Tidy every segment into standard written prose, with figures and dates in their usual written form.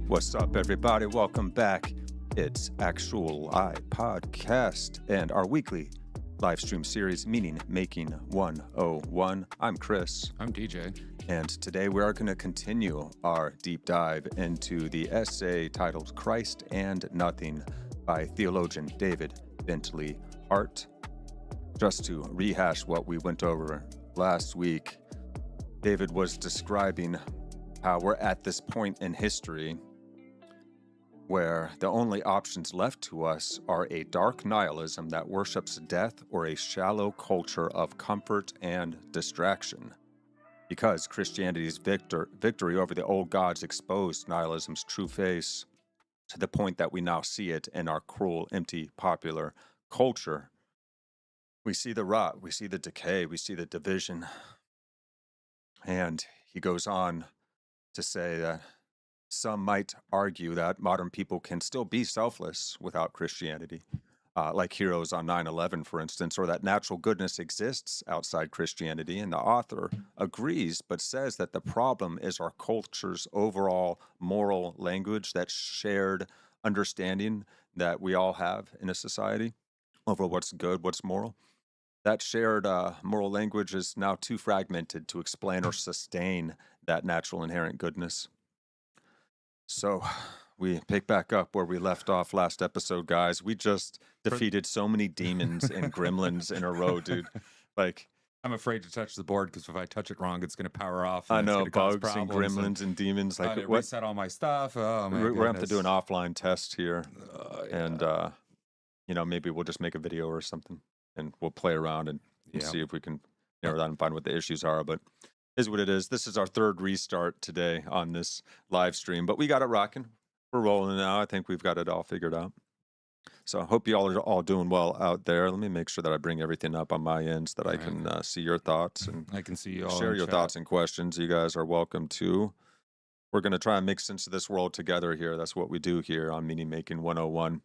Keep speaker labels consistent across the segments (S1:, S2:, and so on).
S1: What's up, everybody? Welcome back. It's Actuali Podcast and our weekly live stream series, Meaning Making 101. I'm Chris.
S2: I'm DJ.
S1: And today we are going to continue our deep dive into the essay titled Christ and Nothing by theologian David Bentley Hart. Just to rehash what we went over last week, David was describing how we're at this point in history where the only options left to us are a dark nihilism that worships death or a shallow culture of comfort and distraction. Because Christianity's victory over the old gods exposed nihilism's true face to the point that we now see it in our cruel, empty, popular culture. We see the rot, we see the decay, we see the division. And he goes on to say that some might argue that modern people can still be selfless without Christianity, like heroes on 9/11, for instance, or that natural goodness exists outside Christianity. And the author agrees, but says that the problem is our culture's overall moral language, that shared understanding that we all have in a society over what's good, what's moral. That shared moral language is now too fragmented to explain or sustain that natural inherent goodness. So we pick back up where we left off last episode, guys. We just defeated so many demons and gremlins in a row, dude. Like,
S2: I'm afraid to touch the board because if I touch it wrong, it's going to power off.
S1: I know, bugs and gremlins and demons. Like,
S2: what? Reset all my stuff. Oh, my
S1: we're going to have to do an
S2: goodness.
S1: offline test here.
S2: Yeah.
S1: And, maybe we'll just make a video or something and we'll play around and see if we can narrow that and find what the issues are. But is what it is. This is our third restart today on this live stream, but we got it rocking. We're rolling now. I think we've got it all figured out. So I hope you all are all doing well out there. Let me make sure that I bring everything up on my end so that I can see your thoughts and
S2: I can see you all
S1: share your thoughts and questions. You guys are welcome to. We're going to try and make sense of this world together here. That's what we do here on Meaning Making 101.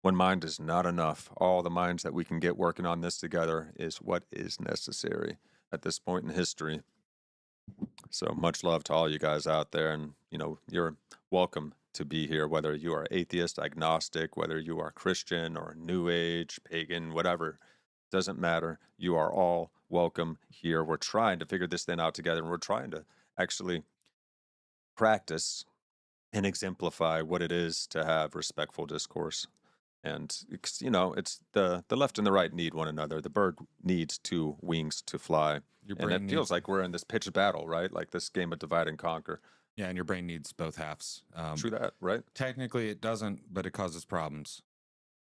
S1: One mind is not enough. All the minds that we can get working on this together is what is necessary at this point in history. So much love to all you guys out there, and you're welcome to be here, whether you are atheist, agnostic, whether you are Christian or New Age, pagan, whatever, doesn't matter. You are all welcome here. We're trying to figure this thing out together, and we're trying to actually practice and exemplify what it is to have respectful discourse. And it's the left and the right need one another. The bird needs two wings to fly. And it feels like we're in this pitched battle, right? Like this game of divide and conquer.
S2: Yeah, and your brain needs both halves.
S1: True that, right?
S2: Technically, it doesn't, but it causes problems.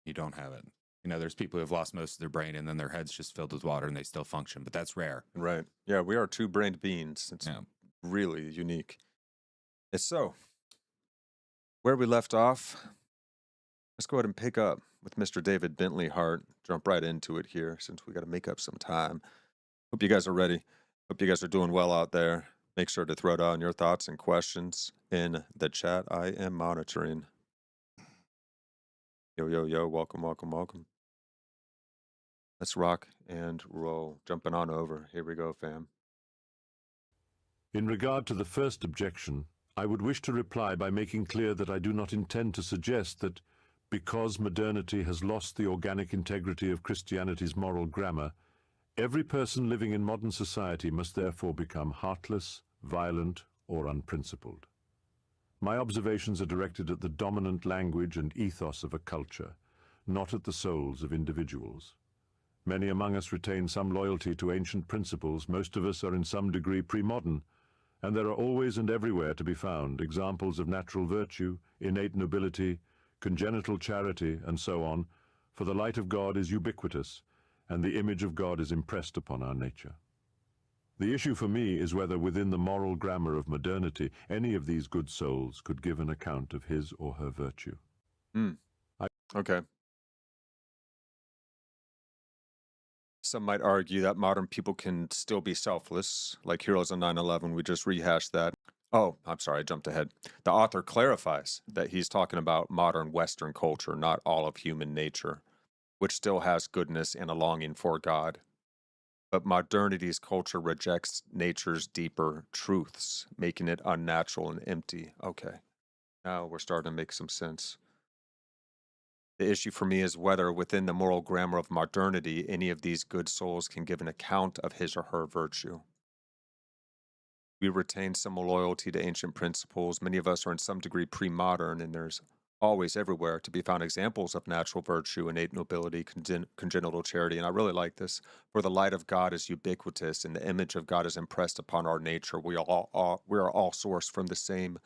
S2: You don't have it. There's people who have lost most of their brain, and then their head's just filled with water, and they still function. But that's rare.
S1: Right. Yeah, we are two-brained beings. It's really unique. It's so. Where we left off, let's go ahead and pick up with Mr. David Bentley Hart. Jump right into it here since we got to make up some time. Hope you guys are ready. Hope you guys are doing well out there. Make sure to throw down your thoughts and questions in the chat. I am monitoring. Yo, yo, yo. Welcome, welcome, welcome. Let's rock and roll. Jumping on over. Here we go, fam.
S3: In regard to the first objection, I would wish to reply by making clear that I do not intend to suggest that because modernity has lost the organic integrity of Christianity's moral grammar, every person living in modern society must therefore become heartless, violent, or unprincipled. My observations are directed at the dominant language and ethos of a culture, not at the souls of individuals. Many among us retain some loyalty to ancient principles. Most of us are in some degree pre-modern, and there are always and everywhere to be found examples of natural virtue, innate nobility, congenital charity, and so on, for the light of God is ubiquitous, and the image of God is impressed upon our nature. The issue for me is whether within the moral grammar of modernity, any of these good souls could give an account of his or her virtue.
S1: Okay. Some might argue that modern people can still be selfless, like heroes on 9/11. We just rehashed that. Oh, I'm sorry, I jumped ahead. The author clarifies that he's talking about modern Western culture, not all of human nature, which still has goodness and a longing for God. But modernity's culture rejects nature's deeper truths, making it unnatural and empty. Okay. Now we're starting to make some sense. The issue for me is whether within the moral grammar of modernity, any of these good souls can give an account of his or her virtue. We retain some loyalty to ancient principles. Many of us are in some degree pre-modern, and there's always everywhere to be found examples of natural virtue, innate nobility, congenital charity. And I really like this. For the light of God is ubiquitous, and the image of God is impressed upon our nature. We are all sourced from the same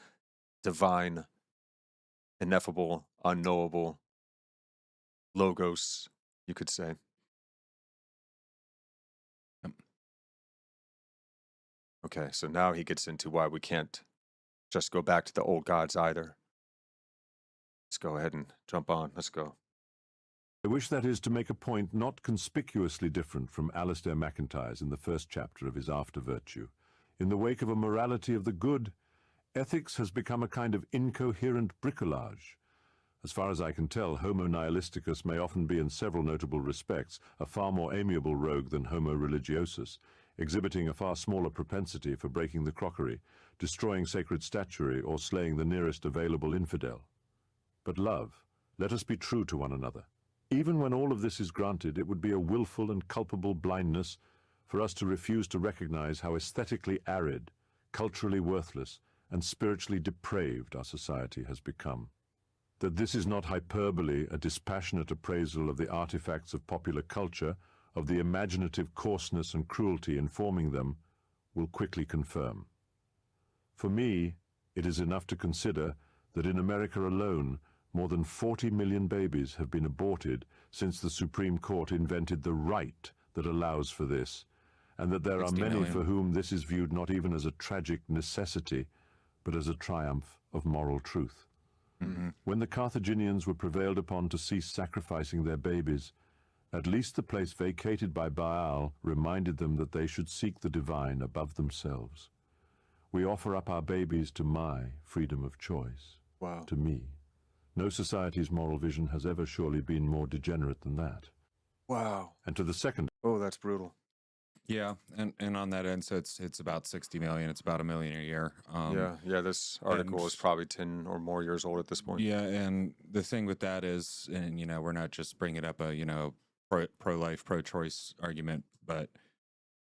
S1: divine, ineffable, unknowable logos, you could say. Okay, so now he gets into why we can't just go back to the old gods either. Let's go ahead and jump on. Let's go.
S3: I wish, that is, to make a point not conspicuously different from Alistair MacIntyre's in the first chapter of his After Virtue. In the wake of a morality of the good, ethics has become a kind of incoherent bricolage. As far as I can tell, Homo nihilisticus may often be in several notable respects a far more amiable rogue than Homo religiosus, exhibiting a far smaller propensity for breaking the crockery, destroying sacred statuary, or slaying the nearest available infidel. But love, let us be true to one another. Even when all of this is granted, it would be a willful and culpable blindness for us to refuse to recognize how aesthetically arid, culturally worthless, and spiritually depraved our society has become. That this is not hyperbole, a dispassionate appraisal of the artifacts of popular culture, of the imaginative coarseness and cruelty informing them, will quickly confirm. For me, it is enough to consider that in America alone, more than 40 million babies have been aborted since the Supreme Court invented the right that allows for this, and that there are
S2: 60
S3: many
S2: million.
S3: for whom this is viewed not even as a tragic necessity, but as a triumph of moral truth.
S2: Mm-hmm.
S3: When the Carthaginians were prevailed upon to cease sacrificing their babies, at least the place vacated by Baal reminded them that they should seek the divine above themselves. We offer up our babies to my freedom of choice,
S1: Wow.
S3: to me. No society's moral vision has ever surely been more degenerate than that.
S1: Wow.
S3: And to the second,
S1: Oh, that's brutal.
S2: Yeah, and on that end, so it's about 60 million. It's about $1 million a year.
S1: Yeah. This article
S2: and-
S1: is probably 10 or more years old at this point.
S2: Yeah, and the thing with that is, and we're not just bringing up a pro-life, pro-choice argument, but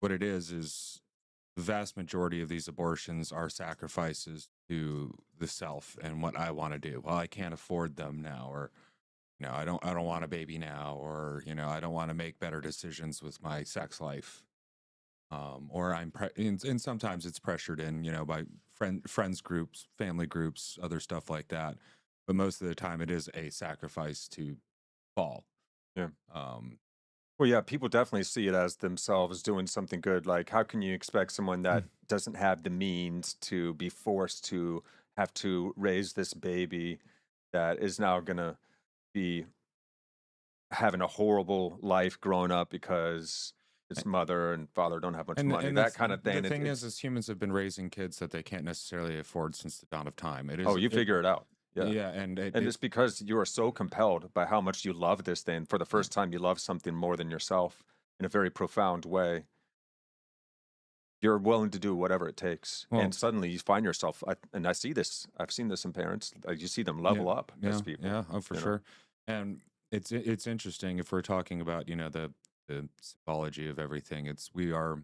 S2: what it is the vast majority of these abortions are sacrifices to the self and what I want to do. Well, I can't afford them now, or I don't want a baby now, or I don't want to make better decisions with my sex life. Or and sometimes it's pressured in, by friends groups, family groups, other stuff like that. But most of the time, it is a sacrifice to fall.
S1: Yeah. Well, yeah, people definitely see it as themselves doing something good. Like, how can you expect someone that doesn't have the means to be forced to have to raise this baby that is now going to be having a horrible life growing up because its mother and father don't have much money,
S2: and
S1: that kind of thing.
S2: The thing is humans have been raising kids that they can't necessarily afford since the dawn of time. It is.
S1: Oh, you figure it out. Yeah.
S2: Yeah, and
S1: it's because you are so compelled by how much you love this thing. For the first time, you love something more than yourself in a very profound way. You're willing to do whatever it takes.
S2: Well,
S1: and suddenly you find yourself, and I see this, I've seen this in parents, you see them level up as people.
S2: Yeah, oh, for sure. And it's interesting if we're talking about, the symbology of everything. We are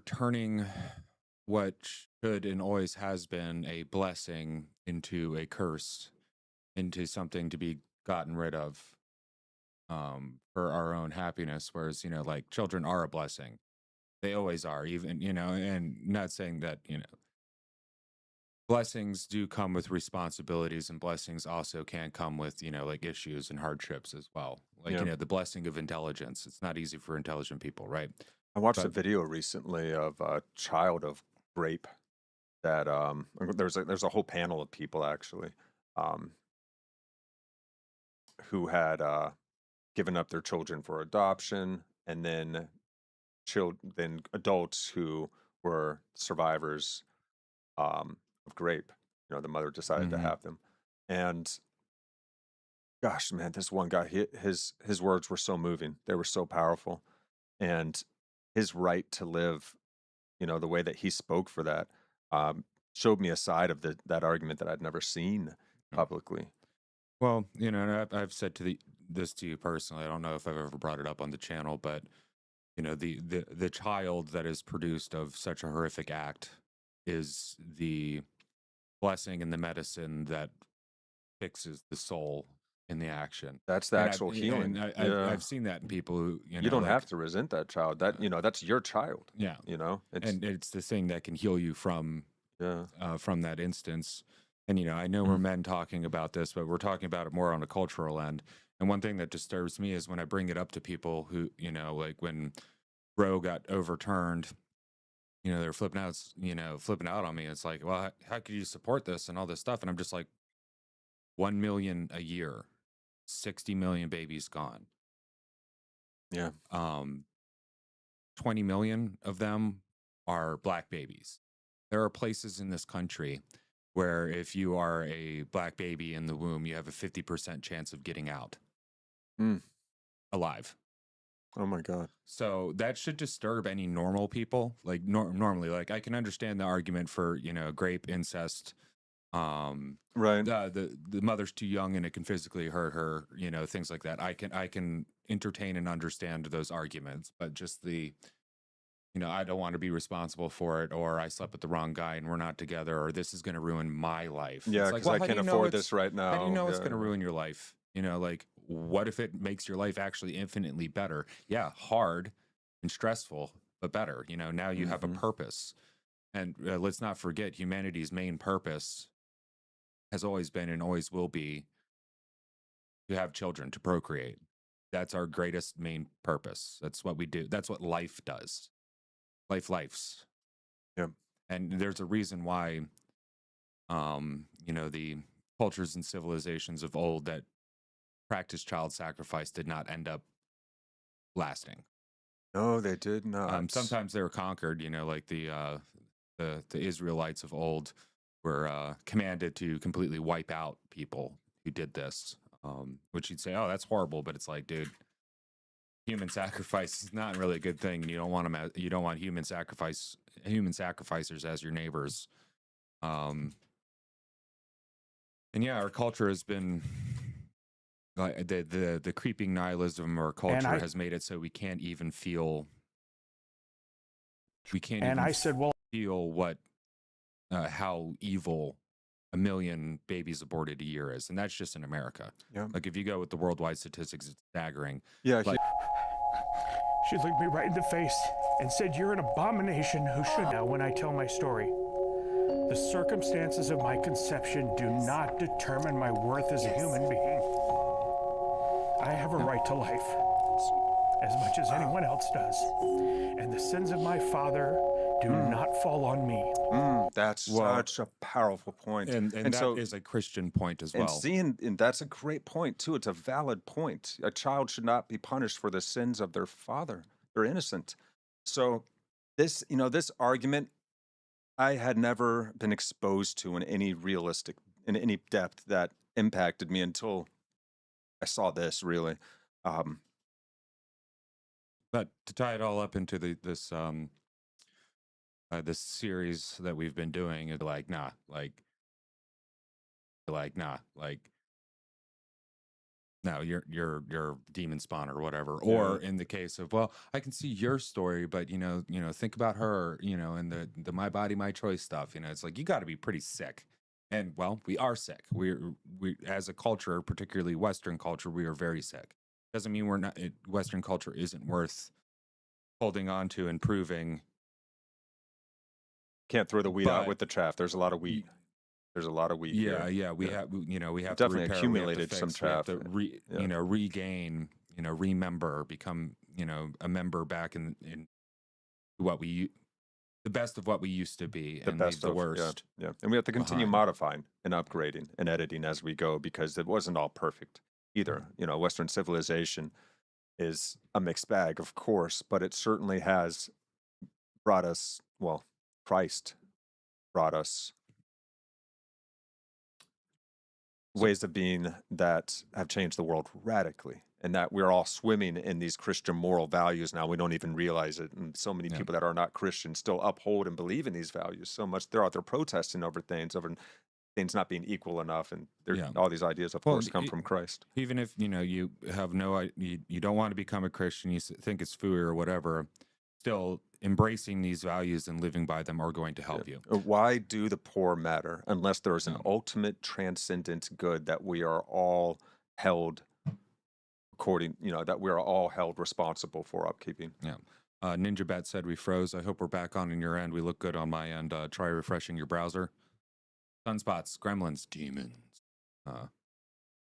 S2: turning what should and always has been a blessing into a curse, into something to be gotten rid of for our own happiness. Whereas, like children are a blessing. They always are, even, and not saying that, blessings do come with responsibilities, and blessings also can come with, like issues and hardships as well. Like, the blessing of intelligence. It's not easy for intelligent people, right?
S1: I watched a video recently of a child of grape that there's a whole panel of people actually who had given up their children for adoption, and then adults who were survivors of grape. The mother decided to have them, and gosh, man, this one guy, his words were so moving. They were so powerful, and his right to live, the way that he spoke for that, showed me a side of that argument that I'd never seen publicly.
S2: Well, and I've said this to you personally. I don't know if I've ever brought it up on the channel, but the child that is produced of such a horrific act is the blessing and the medicine that fixes the soul in the action.
S1: That's the actual healing.
S2: I've seen that in people who
S1: you don't have to resent that child. That that's your child.
S2: Yeah, and it's the thing that can heal you from that instance. And I know we're men talking about this, but we're talking about it more on a cultural end. And one thing that disturbs me is when I bring it up to people who, like when Roe got overturned, they're flipping out on me. It's like, well, how could you support this and all this stuff? And I'm just like, 1 million a year, 60 million babies gone.
S1: Yeah.
S2: 20 million of them are Black babies. There are places in this country where if you are a Black baby in the womb, you have a 50% chance of getting out alive.
S1: Oh my God.
S2: So that should disturb any normal people. Like normally, like I can understand the argument for, grape, incest,
S1: right.
S2: The mother's too young and it can physically hurt her, things like that. I can entertain and understand those arguments, but just I don't want to be responsible for it, or I slept with the wrong guy and we're not together, or this is going to ruin my life.
S1: Yeah, because I can't afford this right now.
S2: How do you know it's going to ruin your life? Like, what if it makes your life actually infinitely better? Yeah, hard and stressful, but better. Now you have a purpose. And let's not forget, humanity's main purpose has always been and always will be to have children, to procreate. That's our greatest main purpose. That's what we do. That's what life does. Lives.
S1: Yeah.
S2: And there's a reason why, the cultures and civilizations of old that practiced child sacrifice did not end up lasting.
S1: No, they did not.
S2: Sometimes they were conquered, like the Israelites of old were commanded to completely wipe out people who did this, which you'd say, oh, that's horrible. But it's like, dude, human sacrifice is not really a good thing. And you don't want them. You don't want human sacrificers as your neighbors. And yeah, our culture has been the creeping nihilism of our culture has made it so we can't even feel. We can't. And I said, well, feel what how evil 1 million babies aborted a year is, and that's just in America.
S1: Yeah.
S2: Like if you go with the worldwide statistics, it's staggering.
S1: Yeah.
S4: She looked me right in the face and said, "You're an abomination who should." Now, when I tell my story, the circumstances of my conception do not determine my worth as a human being. I have a right to life, as much as anyone else does. And the sins of my father do not fall on me.
S1: That's such a powerful point.
S2: And that so, is a Christian point as well.
S1: And that's a great point, too. It's a valid point. A child should not be punished for the sins of their father. They're innocent. So this argument, I had never been exposed to in any depth that impacted me until I saw this, really.
S2: But to tie it all up into this series that we've been doing, it's like, no, you're demon spawn or whatever. Yeah. Or in the case of, well, I can see your story, but think about her, and the my body, my choice stuff. It's like you got to be pretty sick. And well, we are sick. We as a culture, particularly Western culture, we are very sick. Doesn't mean we're not. Western culture isn't worth holding on to and proving.
S1: Can't throw the wheat out with the chaff. There's a lot of wheat. There's a lot of wheat.
S2: Yeah,
S1: here.
S2: we have
S1: definitely
S2: to repair,
S1: accumulated some chaff.
S2: We have to regain, remember, become, a member back in what the best of what we used to be, and leave the worst.
S1: Yeah, and we have to continue modifying and upgrading and editing as we go, because it wasn't all perfect either. Western civilization is a mixed bag, of course, but it certainly has brought us, Christ brought us ways of being that have changed the world radically. and that we're all swimming in these Christian moral values now. We don't even realize it. And so many people that are not Christian still uphold and believe in these values so much. They're out there protesting over things not being equal enough. And all these ideas, of course, come from Christ.
S2: Even if, you have you don't want to become a Christian, you think it's fooey or whatever, still embracing these values and living by them are going to help you.
S1: Why do the poor matter unless there is an ultimate transcendent good that we are all held that we are all held responsible for upkeeping?
S2: Yeah. Ninja Bat said we froze. I hope we're back on your end. We look good on my end. Try refreshing your browser. Sunspots, gremlins, demons.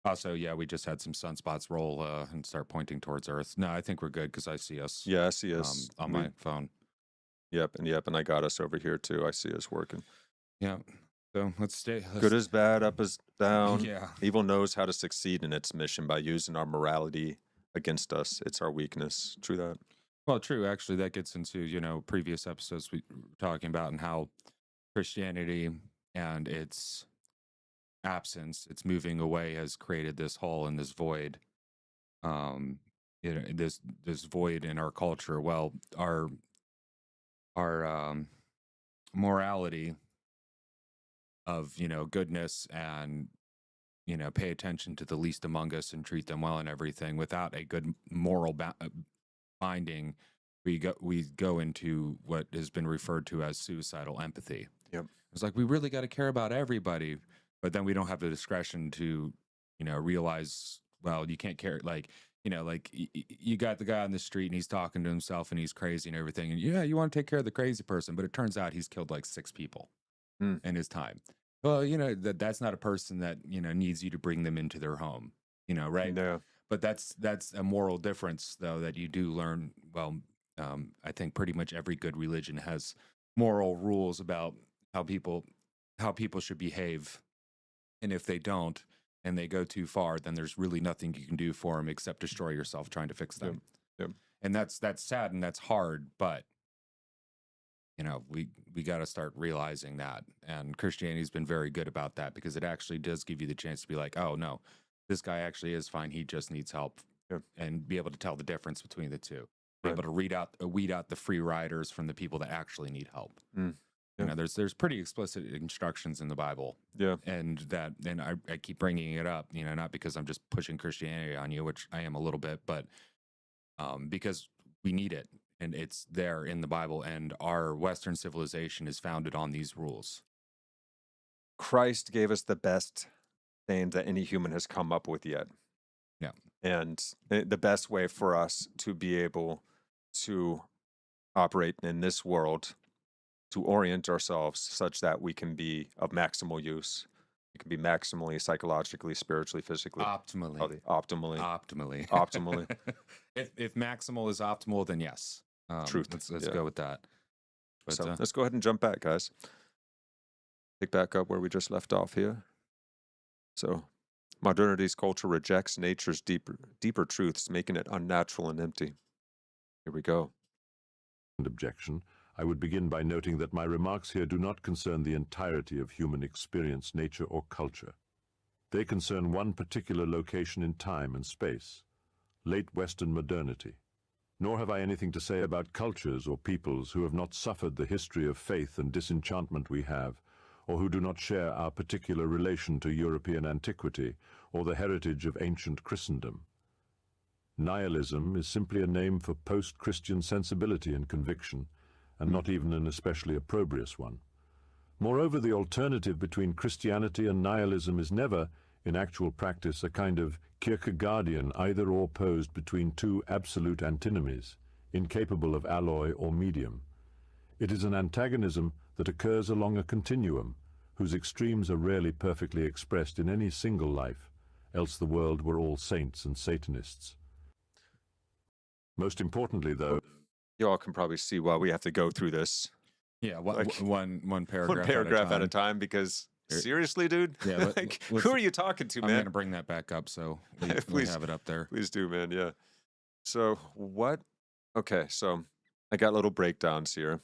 S2: Also, we just had some sunspots roll and start pointing towards Earth. No, I think we're good because I see us.
S1: Yeah, I see us
S2: on my phone.
S1: Yep, and I got us over here too. I see us working.
S2: Yeah. So let's
S1: good as bad, up as down.
S2: Yeah.
S1: Evil knows how to succeed in its mission by using our morality against us. It's our weakness. True that.
S2: Well, true. Actually, that gets into, previous episodes we were talking about and how Christianity and its absence, its moving away, has created this hole and this void. This void in our culture. Well, our morality of goodness and pay attention to the least among us and treat them well and everything, without a good moral binding, we go into what has been referred to as suicidal empathy.
S1: Yep.
S2: It's like we really got to care about everybody, but then we don't have the discretion to realize, well, you can't care, you got the guy on the street and he's talking to himself and he's crazy and everything, and you want to take care of the crazy person, but it turns out he's killed like 6 people in his time. Well, that's not a person that needs you to bring them into their home, right?
S1: No.
S2: But that's a moral difference, though, that you do learn. Well, I think pretty much every good religion has moral rules about how people should behave, and if they don't and they go too far, then there's really nothing you can do for them except destroy yourself trying to fix them.
S1: Yep.
S2: And that's sad and that's hard, but we got to start realizing that. And Christianity's been very good about that, because it actually does give you the chance to be like, oh no, this guy actually is fine. He just needs help.
S1: Yep.
S2: And be able to tell the difference between the two. Be able to weed out the free riders from the people that actually need help. There's pretty explicit instructions in the Bible.
S1: Yeah.
S2: And I keep bringing it up, not because I'm just pushing Christianity on you, which I am a little bit, but because we need it. And it's there in the Bible, and our Western civilization is founded on these rules.
S1: Christ gave us the best thing that any human has come up with yet.
S2: Yeah.
S1: And the best way for us to be able to operate in this world, to orient ourselves such that we can be of maximal use. We can be maximally, psychologically, spiritually, physically.
S2: Optimally.
S1: Optimally.
S2: If maximal is optimal, then yes.
S1: Truth.
S2: Let's go with that. But,
S1: so let's go ahead and jump back, guys. Pick back up where we just left off here. So, modernity's culture rejects nature's deeper truths, making it unnatural and empty. Here we go.
S3: Objection. I would begin by noting that my remarks here do not concern the entirety of human experience, nature, or culture. They concern one particular location in time and space, late Western modernity. Nor have I anything to say about cultures or peoples who have not suffered the history of faith and disenchantment we have, or who do not share our particular relation to European antiquity or the heritage of ancient Christendom. Nihilism is simply a name for post-Christian sensibility and conviction, and not even an especially opprobrious one. Moreover, the alternative between Christianity and nihilism is never, in actual practice, a kind of Kierkegaardian either-or posed between two absolute antinomies, incapable of alloy or medium. It is an antagonism that occurs along a continuum, whose extremes are rarely perfectly expressed in any single life, else the world were all saints and Satanists. Most importantly, though,
S1: you all can probably see why we have to go through this.
S2: Yeah, one
S1: paragraph at a time, because seriously, dude?
S2: Yeah,
S1: who are you talking to, man?
S2: I'm going to bring that back up so we have it up there.
S1: Please do, man, yeah. So what? Okay, so I got little breakdowns here.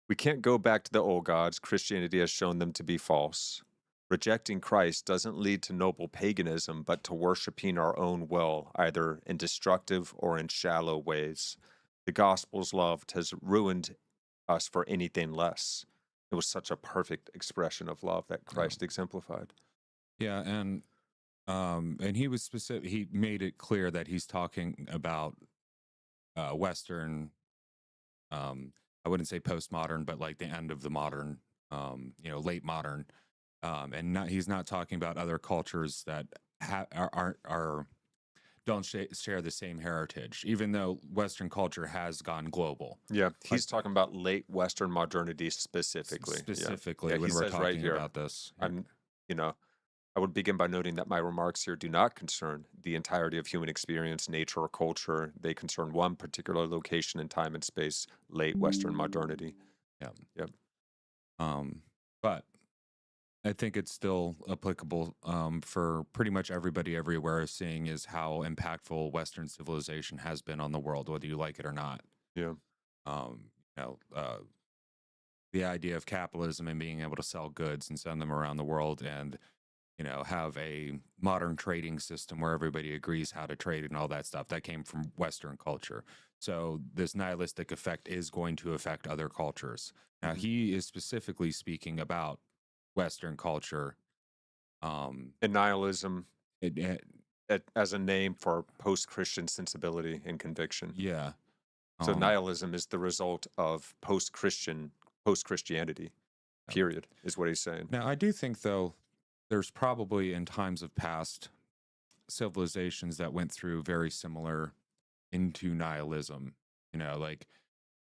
S1: We can't go back to the old gods. Christianity has shown them to be false. Rejecting Christ doesn't lead to noble paganism, but to worshiping our own will, either in destructive or in shallow ways. The gospel's love has ruined us for anything less. It was such a perfect expression of love that Christ exemplified.
S2: Yeah, and he was specific. He made it clear that he's talking about Western. I wouldn't say postmodern, but like the end of the modern, late modern. And he's not talking about other cultures that don't share the same heritage, even though Western culture has gone global.
S1: Yeah, he's talking about late Western modernity specifically.
S2: Specifically, when we're talking about this.
S1: I would begin by noting that my remarks here do not concern the entirety of human experience, nature, or culture. They concern one particular location in time and space, late Western modernity.
S2: Yeah. But I think it's still applicable for pretty much everybody everywhere, seeing is how impactful Western civilization has been on the world, whether you like it or not.
S1: Yeah.
S2: The idea of capitalism and being able to sell goods and send them around the world and, have a modern trading system where everybody agrees how to trade and all that stuff, that came from Western culture. So this nihilistic effect is going to affect other cultures. Now, he is specifically speaking about Western culture.
S1: And nihilism as a name for post-Christian sensibility and conviction.
S2: Yeah.
S1: So nihilism is the result of post-Christianity, period, is what he's saying.
S2: Now, I do think, though, there's probably in times of past civilizations that went through very similar into nihilism, like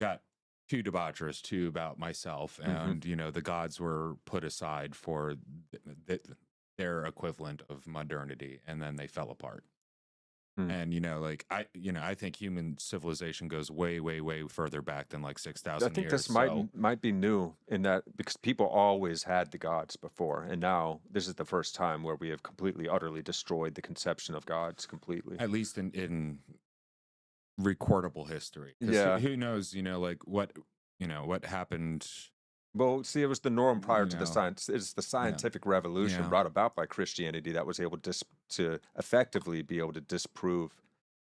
S2: got too debaucherous, too about myself, and, the gods were put aside for their equivalent of modernity, and then they fell apart. And, I think human civilization goes way, way, way further back than like 6,000 years.
S1: I think this might be new in that because people always had the gods before, and now this is the first time where we have completely, utterly destroyed the conception of gods completely.
S2: At least in recordable history.
S1: Yeah.
S2: Who knows, what happened.
S1: Well, see, it was the norm prior to the science. It's the scientific revolution brought about by Christianity that was able to effectively be able to disprove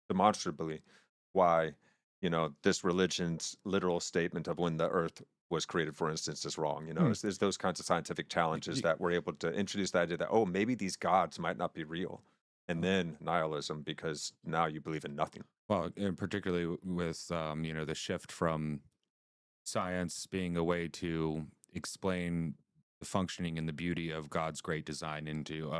S1: demonstrably why, this religion's literal statement of when the earth was created, for instance, is wrong. It's those kinds of scientific challenges that were able to introduce the idea that, oh, maybe these gods might not be real. And then nihilism, because now you believe in nothing.
S2: Well, and particularly with, the shift from science being a way to explain the functioning and the beauty of God's great design into,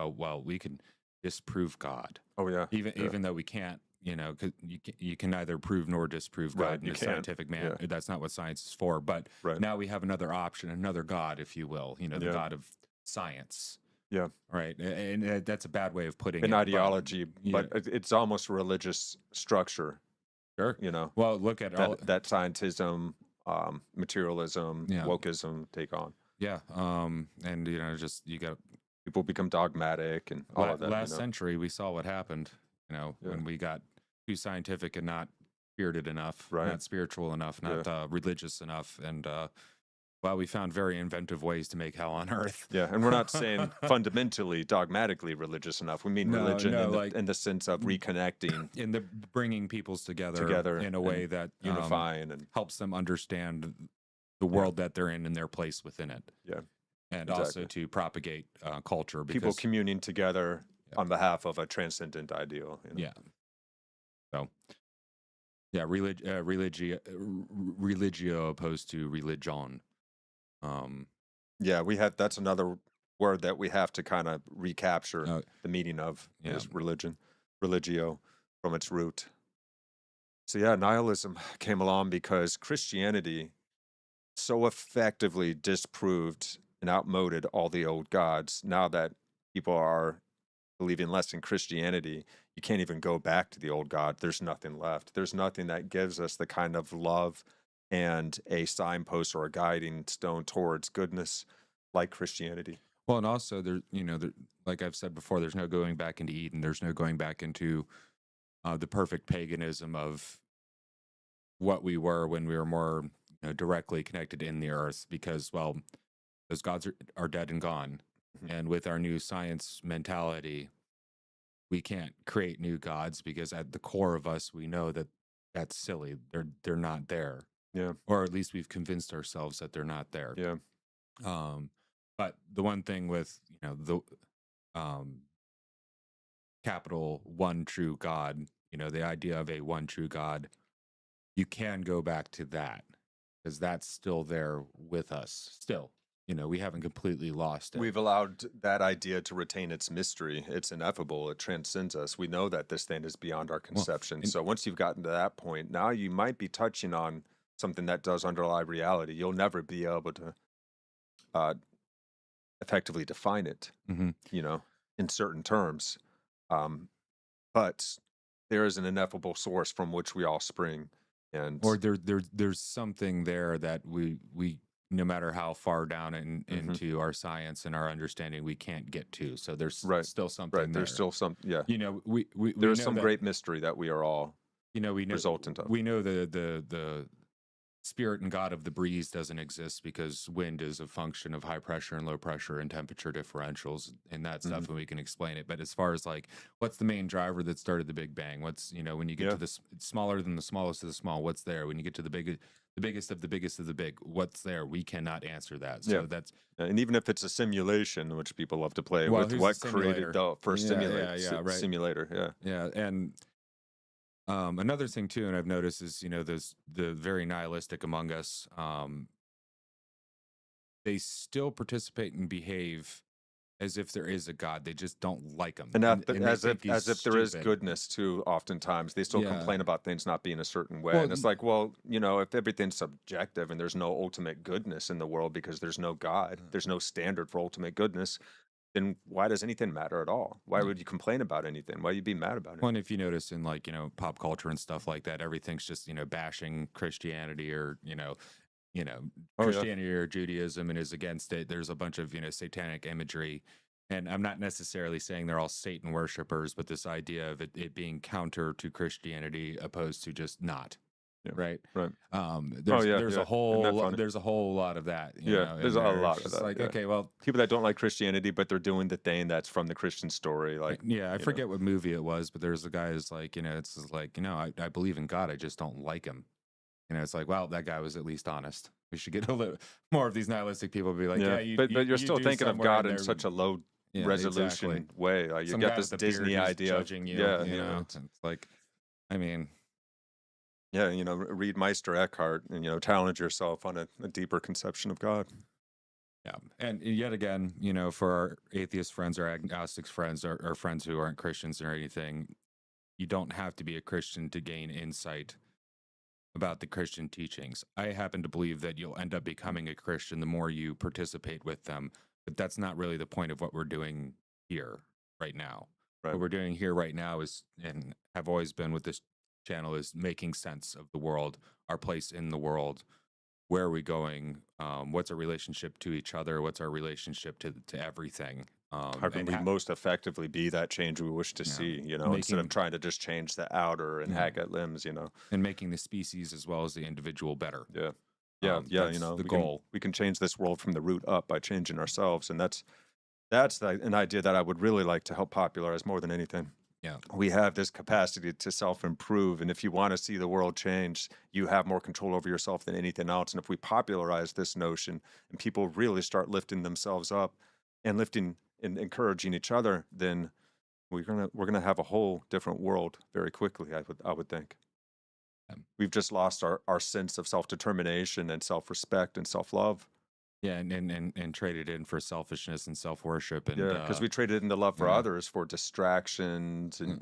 S2: we can disprove God.
S1: Oh, yeah.
S2: Even though we can't, because you can neither prove nor disprove God in a scientific manner. Yeah. That's not what science is for. But now we have another option, another God, if you will, the God of science.
S1: Yeah.
S2: Right. And that's a bad way of putting it.
S1: An ideology, but it's almost a religious structure.
S2: Sure. Well, look at
S1: that scientism, materialism, wokeism take on.
S2: Yeah. And you got
S1: people become dogmatic and all of that.
S2: Last century, we saw what happened, when we got too scientific and not spirited enough, not spiritual enough, not religious enough. And, we found very inventive ways to make hell on earth.
S1: Yeah, and we're not saying fundamentally, dogmatically religious enough. We mean religion in the sense of reconnecting.
S2: In the bringing peoples together in a way that
S1: unifying and
S2: helps them understand the world that they're in and their place within it.
S1: Yeah.
S2: And also to propagate culture. Because,
S1: people communing together on behalf of a transcendent ideal.
S2: Yeah. So, religio opposed to religion.
S1: That's another word that we have to kind of recapture the meaning of is religion, religio from its root. So nihilism came along because Christianity so effectively disproved and outmoded all the old gods. Now that people are believing less in Christianity, you can't even go back to the old god. There's nothing left. There's nothing that gives us the kind of love and a signpost or a guiding stone towards goodness like Christianity.
S2: Well, and also like I've said before, there's no going back into Eden. There's no going back into the perfect paganism of what we were when we were more directly connected in the earth, because those gods are dead and gone. And with our new science mentality, we can't create new gods because at the core of us, we know that that's silly. They're not there.
S1: Yeah.
S2: Or at least we've convinced ourselves that they're not there.
S1: Yeah.
S2: But the one thing with, the capital one true God, the idea of a one true God, you can go back to that because that's still there with us. Still, we haven't completely lost it.
S1: We've allowed that idea to retain its mystery. It's ineffable. It transcends us. We know that this thing is beyond our conception. So once you've gotten to that point, now you might be touching on something that does underlie reality. You'll never be able to effectively define it, in certain terms. But there is an ineffable source from which we all spring.
S2: Or there's something there that we no matter how far down into our science and our understanding we can't get to. So there's still something there.
S1: There's still some,
S2: there's
S1: some great mystery that we are all
S2: we know
S1: resultant of.
S2: We know the spirit and God of the breeze doesn't exist because wind is a function of high pressure and low pressure and temperature differentials and that stuff, and we can explain it. But as far as like, what's the main driver that started the Big Bang? What's, when you get to this smaller than the smallest of the small, what's there? When you get to the biggest of the biggest of the big, what's there? We cannot answer that. So that's,
S1: and even if it's a simulation, which people love to play with, what created the first simulator?
S2: Yeah. And another thing too, and I've noticed is, the very nihilistic among us, they still participate and behave as if there is a God. They just don't like him.
S1: And as if there is goodness too, oftentimes. They still complain about things not being a certain way. And it's like, if everything's subjective and there's no ultimate goodness in the world because there's no God, there's no standard for ultimate goodness, then why does anything matter at all? Why would you complain about anything? Why would you be mad about it?
S2: Well, if you notice in pop culture and stuff like that, everything's just, bashing Christianity or, Christianity or Judaism and is against it. There's a bunch of, satanic imagery. And I'm not necessarily saying they're all Satan worshipers, but this idea of it being counter to Christianity opposed to just not.
S1: Yeah.
S2: Right.
S1: There's
S2: a whole lot of that.
S1: There's a lot of that.
S2: Like, okay, well,
S1: people that don't like Christianity, but they're doing the thing that's from the Christian story. Like,
S2: I forget what movie it was, but there's a guy who's like, it's like, I believe in God, I just don't like him. It's like, well, that guy was at least honest. We should get a little more of these nihilistic people be like,
S1: but you're still thinking of God in such a low resolution way. Like you got this Disney idea
S2: judging you. It's like, I mean.
S1: Read Meister Eckhart and, challenge yourself on a deeper conception of God.
S2: Yeah. And yet again, for our atheist friends or agnostic friends or friends who aren't Christians or anything, you don't have to be a Christian to gain insight about the Christian teachings. I happen to believe that you'll end up becoming a Christian the more you participate with them, but that's not really the point of what we're doing here right now. What we're doing here right now is, and have always been with this channel, is making sense of the world, our place in the world. Where are we going? What's our relationship to each other? What's our relationship to everything?
S1: How can we most effectively be that change we wish to see, instead of trying to just change the outer and hack at limbs,
S2: And making the species as well as the individual better.
S1: The
S2: goal.
S1: We can change this world from the root up by changing ourselves. And that's an idea that I would really like to help popularize more than anything.
S2: Yeah.
S1: We have this capacity to self-improve. And if you want to see the world change, you have more control over yourself than anything else. And if we popularize this notion and people really start lifting themselves up and lifting and encouraging each other, then we're gonna have a whole different world very quickly, I would think. We've just lost our sense of self-determination and self-respect and self-love.
S2: Yeah, and traded in for selfishness and self-worship. And
S1: because we traded in the love for others for distractions and,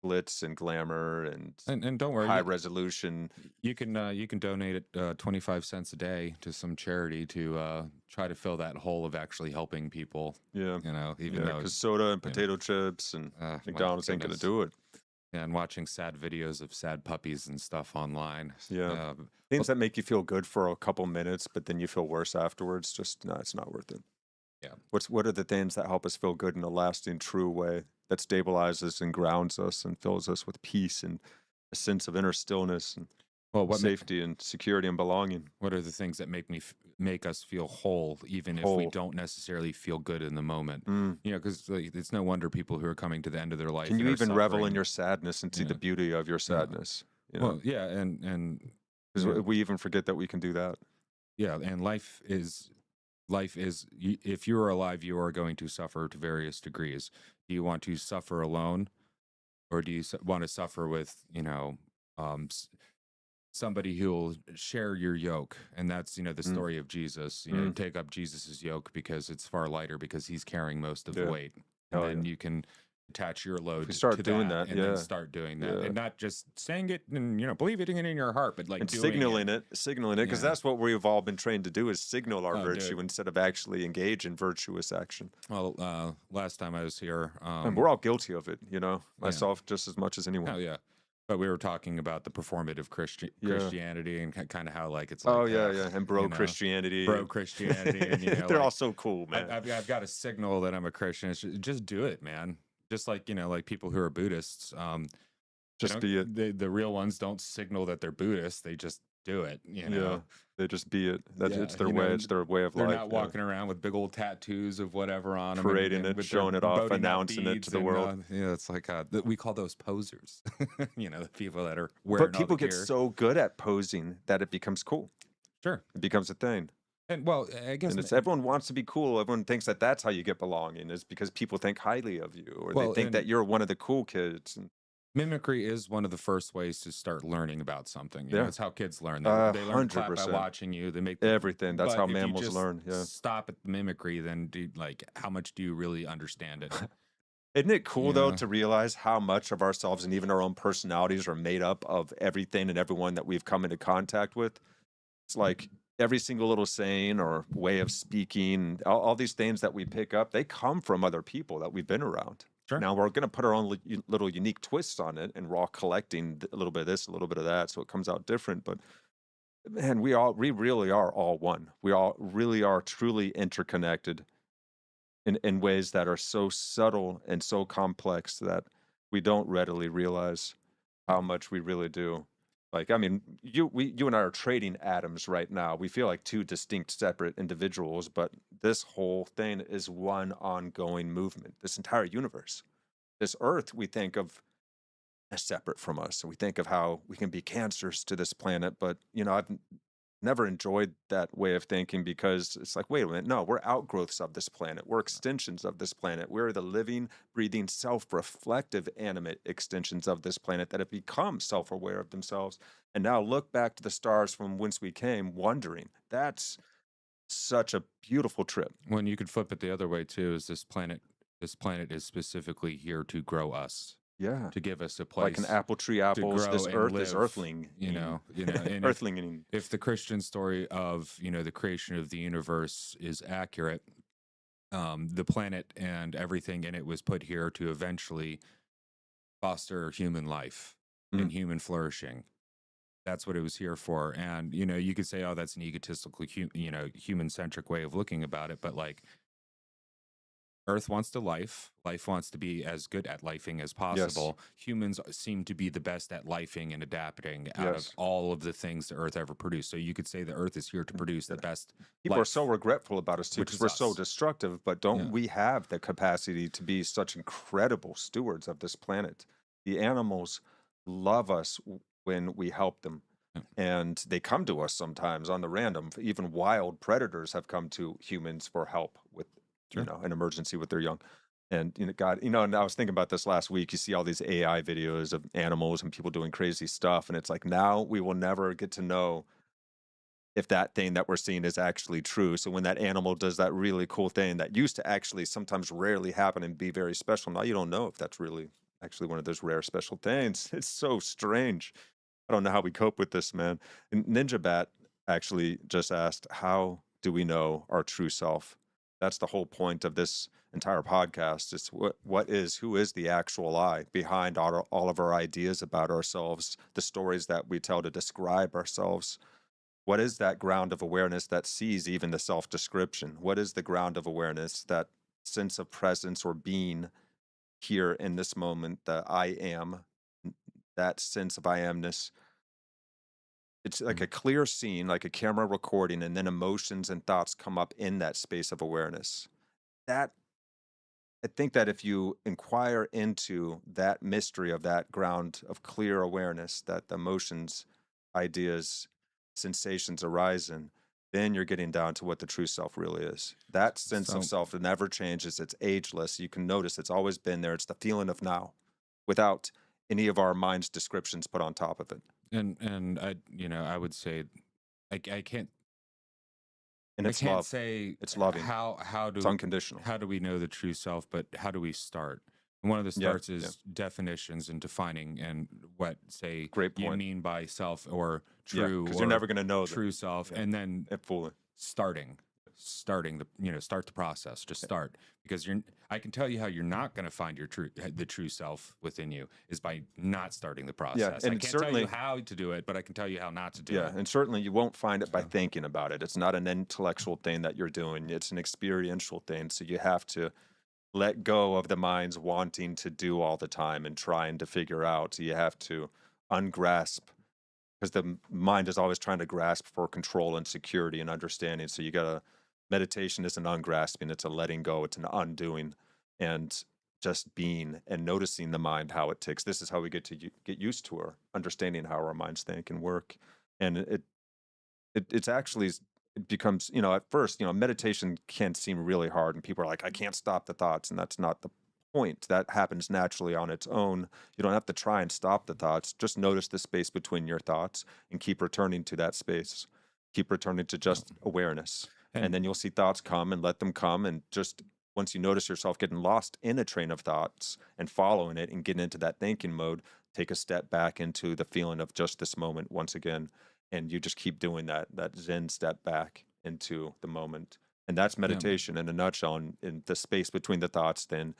S1: glitz and glamour
S2: and don't worry,
S1: high resolution.
S2: You can donate 25 cents a day to some charity to try to fill that hole of actually helping people.
S1: Yeah.
S2: Even though
S1: because soda and potato chips and McDonald's ain't going to do it.
S2: And watching sad videos of sad puppies and stuff online.
S1: Yeah. Things that make you feel good for a couple minutes, but then you feel worse afterwards. Just, no, it's not worth it.
S2: Yeah.
S1: What are the things that help us feel good in a lasting, true way that stabilizes and grounds us and fills us with peace and a sense of inner stillness?
S2: Well,
S1: safety and security and belonging.
S2: what are the things that make us feel whole, even if we
S1: Whole.
S2: don't necessarily feel good in the moment?
S1: Mm.
S2: You know, because it's no wonder people who are coming to the end of their life
S1: Can you
S2: and are
S1: even revel in
S2: suffering.
S1: your sadness and see
S2: Yeah.
S1: the beauty of your sadness? You know,
S2: Well, yeah, and
S1: because
S2: yeah.
S1: we even forget that we can do that.
S2: Yeah, and life is if you are alive, you are going to suffer to various degrees. Do you want to suffer alone, or do you want to suffer with, you know, somebody who will share your yoke? And that's, you know, the
S1: Mm.
S2: story of Jesus. You know,
S1: Mm.
S2: take up Jesus's yoke because it's far lighter, because he's carrying most of
S1: Yeah.
S2: the weight, and
S1: Oh,
S2: then
S1: yeah.
S2: you can attach your load
S1: we start
S2: to
S1: doing
S2: that,
S1: that,
S2: and then
S1: yeah.
S2: start doing that,
S1: Yeah.
S2: and not just saying it and, you know, believing it in your heart, but like
S1: And
S2: doing
S1: signaling it, because
S2: Yeah.
S1: that's what we've all been trained to do, is signal our
S2: Oh,
S1: virtue
S2: dude.
S1: instead of actually engage in virtuous action.
S2: Well, last time I was here,
S1: And we're all guilty of it, you know, myself just as much as anyone.
S2: hell yeah. But we were talking about the performative
S1: Yeah.
S2: Christianity, and kind of how like it's like,
S1: Oh, yeah. And bro
S2: you know,
S1: Christianity.
S2: bro Christianity, and you know,
S1: they're all
S2: like,
S1: so cool, man.
S2: I've got a signal that I'm a Christian. It's just do it, man. Just like, you know, like people who are Buddhists,
S1: Just be it.
S2: the real ones don't signal that they're Buddhists. They just do it, you know.
S1: Yeah. They just be it. That's
S2: Yeah,
S1: it's their
S2: you
S1: way.
S2: know,
S1: It's their way of
S2: They're
S1: life.
S2: not
S1: yeah.
S2: walking around with big old tattoos of whatever on them,
S1: Parading it,
S2: with
S1: showing
S2: their
S1: it off,
S2: boating out
S1: announcing it to
S2: beads
S1: the
S2: and,
S1: world.
S2: yeah, it's like we call those posers. You know, the people that are wearing
S1: But people
S2: all the
S1: get
S2: gear.
S1: so good at posing that it becomes cool.
S2: Sure.
S1: It becomes a thing.
S2: And well, I guess
S1: And it's everyone wants to be cool. Everyone thinks that that's how you get belonging, is because people think highly of you, or
S2: Well,
S1: they think that
S2: and-
S1: you're one of the cool kids. And
S2: mimicry is one of the first ways to start learning about something. You know,
S1: Yeah.
S2: it's how kids learn. They learn to clap by
S1: 100%.
S2: watching you. They make
S1: Everything. That's
S2: but
S1: how
S2: if you
S1: mammals
S2: just
S1: learn. Yeah.
S2: Stop at the mimicry, then how much do you really understand it?
S1: Isn't it cool, though,
S2: Yeah.
S1: to realize how much of ourselves and even our own personalities are made up of everything and everyone that we've come into contact with? It's like every single little saying or way of speaking, all these things that we pick up, they come from other people that we've been around.
S2: Sure.
S1: Now we're going to put our own little unique twists on it, and we're all collecting a little bit of this, a little bit of that, so it comes out different. But man, we really are all one. We all really are truly interconnected in ways that are so subtle and so complex that we don't readily realize how much we really do. Like, I mean, you and I are trading atoms right now. We feel like two distinct, separate individuals, but this whole thing is one ongoing movement. This entire universe, this Earth, we think of as separate from us. So we think of how we can be cancers to this planet, but you know, I've never enjoyed that way of thinking, because it's like, wait a minute, no, we're outgrowths of this planet. We're extensions of this planet. We're the living, breathing, self-reflective, animate extensions of this planet that have become self-aware of themselves. And now look back to the stars from whence we came, wondering. That's such a beautiful trip.
S2: When you could flip it the other way too, is this planet is specifically here to grow us,
S1: Yeah.
S2: to give us a place,
S1: Like an apple tree apples,
S2: grow
S1: this
S2: and
S1: earth is
S2: live,
S1: earthling.
S2: you know, and
S1: Earthling.
S2: if the Christian story of, you know, the creation of the universe is accurate, the planet and everything in it was put here to eventually foster human life and human flourishing. That's what it was here for. And, you know, you could say, oh, that's an egotistical, human centric way of looking about it. But like, Earth wants to life wants to be as good at lifing as possible. Yes. Humans seem to be the best at lifing and adapting out of all of the things the Earth ever produced. So you could say the Earth is here to produce the best.
S1: People are so regretful about us too,
S2: Which
S1: because
S2: is
S1: we're
S2: us.
S1: so destructive, but don't we have the capacity to be such incredible stewards of this planet? The animals love us when we help them. And they come to us sometimes on the random. Even wild predators have come to humans for help with, you know, an emergency with their young. And, you know, God, you know, and I was thinking about this last week. You see all these AI videos of animals and people doing crazy stuff. And it's like, now we will never get to know if that thing that we're seeing is actually true. So when that animal does that really cool thing that used to actually sometimes rarely happen and be very special, now you don't know if that's really actually one of those rare special things. It's so strange. I don't know how we cope with this, man. And Ninja Bat actually just asked, how do we know our true self? That's the whole point of this entire podcast. It's who is the actual I behind all of our ideas about ourselves, the stories that we tell to describe ourselves. What is that ground of awareness that sees even the self-description? What is the ground of awareness, that sense of presence or being here in this moment, the I am, that sense of I amness? It's like a clear scene, like a camera recording, and then emotions and thoughts come up in that space of awareness. That I think that if you inquire into that mystery of that ground of clear awareness, that the emotions, ideas, sensations arise in, then you're getting down to what the true self really is. That sense of
S2: So
S1: self, it never changes. It's ageless. You can notice it's always been there. It's the feeling of now, without any of our mind's descriptions put on top of it.
S2: and I would say I can't
S1: And
S2: I
S1: it's
S2: can't
S1: love.
S2: say
S1: It's loving.
S2: how
S1: It's unconditional.
S2: do we know the true self, but how do we start? And one of the
S1: Yeah,
S2: starts
S1: yeah.
S2: is definitions and defining and what say
S1: Great
S2: you
S1: point.
S2: mean by self or
S1: Yeah,
S2: true
S1: because
S2: or
S1: you're never going to know that.
S2: true self,
S1: Yeah.
S2: and then
S1: Fully.
S2: starting the start the process, just start, because I can tell you how you're not going to find the true self within you is by not starting the process. I
S1: and
S2: can't tell
S1: certainly-
S2: you how to do it, but I can tell you how not to do
S1: Yeah,
S2: it.
S1: and certainly you won't find it by thinking about it. It's not an intellectual thing that you're doing. It's an experiential thing. So you have to let go of the mind's wanting to do all the time and trying to figure out. You have to ungrasp, because the mind is always trying to grasp for control and security and understanding. So you gotta, meditation isn't ungrasping, it's a letting go, it's an undoing, and just being and noticing the mind, how it ticks. This is how we get to get used to our understanding how our minds think and work. And it's actually, it becomes, at first, meditation can seem really hard and people are like, I can't stop the thoughts. And that's not the point. That happens naturally on its own. You don't have to try and stop the thoughts. Just notice the space between your thoughts and keep returning to that space. Keep returning to just awareness. And then you'll see thoughts come and let them come. And just once you notice yourself getting lost in a train of thoughts and following it and getting into that thinking mode, take a step back into the feeling of just this moment once again. And you just keep doing that Zen step back into the moment. And that's meditation in a nutshell. And in the space between the thoughts, then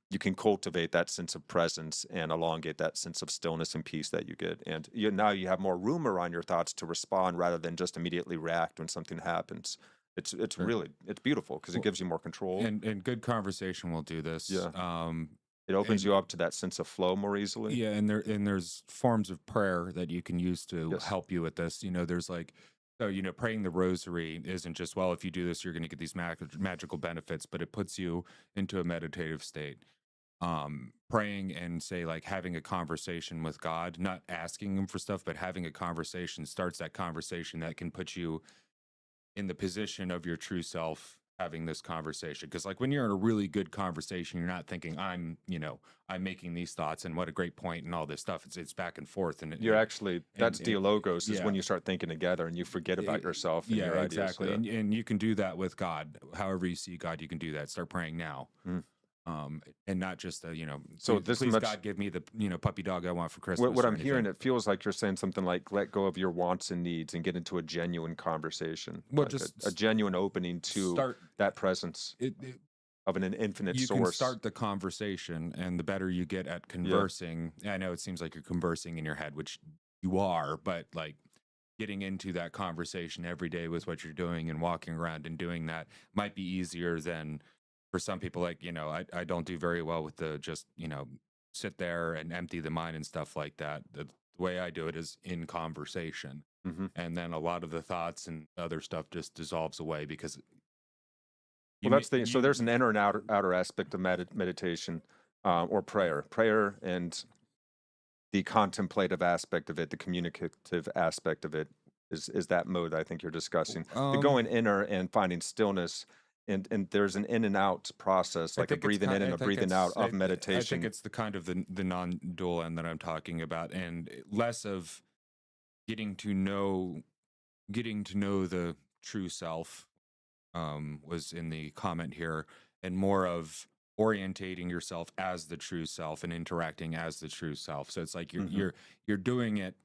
S1: you can cultivate that sense of presence and elongate that sense of stillness and peace that you get. And now you have more room around your thoughts to respond rather than just immediately react when something happens. It's really, it's beautiful because it gives you more control.
S2: And good conversation will do this.
S1: Yeah. It opens you up to that sense of flow more easily.
S2: Yeah, and there's forms of prayer that you can use to help you with this. There's praying the rosary isn't just, well, if you do this, you're going to get these magical benefits, but it puts you into a meditative state. Praying and having a conversation with God, not asking him for stuff, but having a conversation starts that conversation that can put you in the position of your true self having this conversation. Because when you're in a really good conversation, you're not thinking I'm making these thoughts and what a great point and all this stuff. It's back and forth. And
S1: you're actually, that's dialogos is when you start thinking together and you forget about yourself and your ideas.
S2: Exactly. And you can do that with God. However you see God, you can do that. Start praying now. And not just
S1: so
S2: please God give me the puppy dog I want for Christmas.
S1: What I'm hearing, it feels like you're saying something like let go of your wants and needs and get into a genuine conversation.
S2: Well,
S1: like
S2: just
S1: a genuine opening to that presence of an infinite
S2: you
S1: source.
S2: You can start the conversation, and the better you get at conversing. I know it seems like you're conversing in your head, which you are, but getting into that conversation every day with what you're doing and walking around and doing that might be easier than for some people. I don't do very well with the just sit there and empty the mind and stuff like that. The way I do it is in conversation, and then a lot of the thoughts and other stuff just dissolves away because
S1: so there's an inner and outer aspect of meditation or prayer and the contemplative aspect of it, the communicative aspect of it is that mode I think you're discussing. The going inner and finding stillness. And there's an in and out process, like a breathing in and a breathing out of meditation.
S2: I think it's the kind of the non-dual end that I'm talking about, and less of getting to know the true self was in the comment here, and more of orientating yourself as the true self and interacting as the true self. So it's like you're doing it,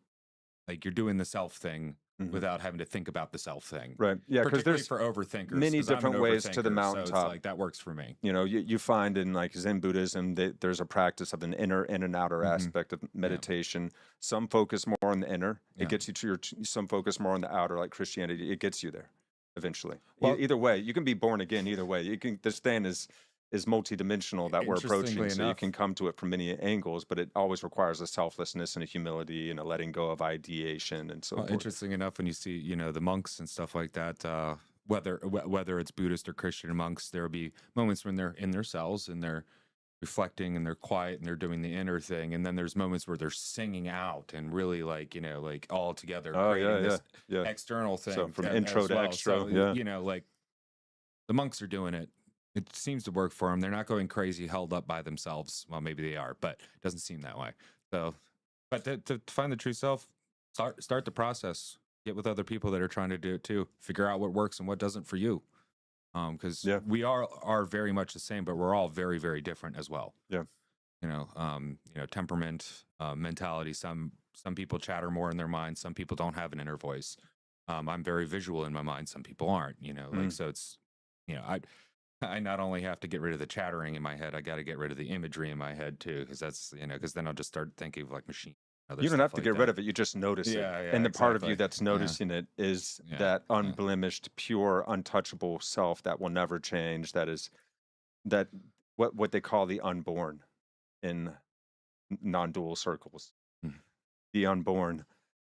S2: you're doing the self thing. Without having to think about the self thing.
S1: Right. Yeah, because there's
S2: for overthinkers,
S1: many different ways to the mountaintop.
S2: So it's that works for me.
S1: You find in Zen Buddhism that there's a practice of an inner and outer aspect of meditation. Some focus more on the inner. It gets you to some focus more on the outer, like Christianity. It gets you there eventually. Well, either way, you can be born again either way. This thing is is multidimensional that we're approaching,
S2: Interestingly
S1: so you
S2: enough,
S1: can come to it from many angles, but it always requires a selflessness and a humility and a letting go of ideation and so
S2: well,
S1: forth.
S2: interesting enough, when you see, the monks and stuff like that, whether it's Buddhist or Christian monks, there'll be moments when they're in their cells and they're reflecting and they're quiet and they're doing the inner thing, and then there's moments where they're singing out and really like all together
S1: Oh
S2: creating
S1: yeah,
S2: this
S1: yeah.
S2: external thing.
S1: So from intro
S2: as
S1: to
S2: well.
S1: extra,
S2: So
S1: yeah.
S2: like the monks are doing it. It seems to work for them. They're not going crazy, held up by themselves. Well, maybe they are, but it doesn't seem that way. So, but to find the true self, start the process. Get with other people that are trying to do it too. Figure out what works and what doesn't for you. Because
S1: Yeah.
S2: we are very much the same, but we're all very, very different as well.
S1: Yeah.
S2: Temperament, mentality. Some people chatter more in their mind. Some people don't have an inner voice. I'm very visual in my mind. Some people aren't. So it's, I not only have to get rid of the chattering in my head, I got to get rid of the imagery in my head too, because that's because then I'll just start thinking of like machine.
S1: You don't have to get rid of it. You just notice it.
S2: Yeah,
S1: And the part of
S2: exactly.
S1: you that's noticing it is
S2: Yeah,
S1: that
S2: yeah.
S1: unblemished, pure, untouchable self that will never change. That is what they call the unborn in non-dual circles.
S2: Mhm.
S1: The unborn,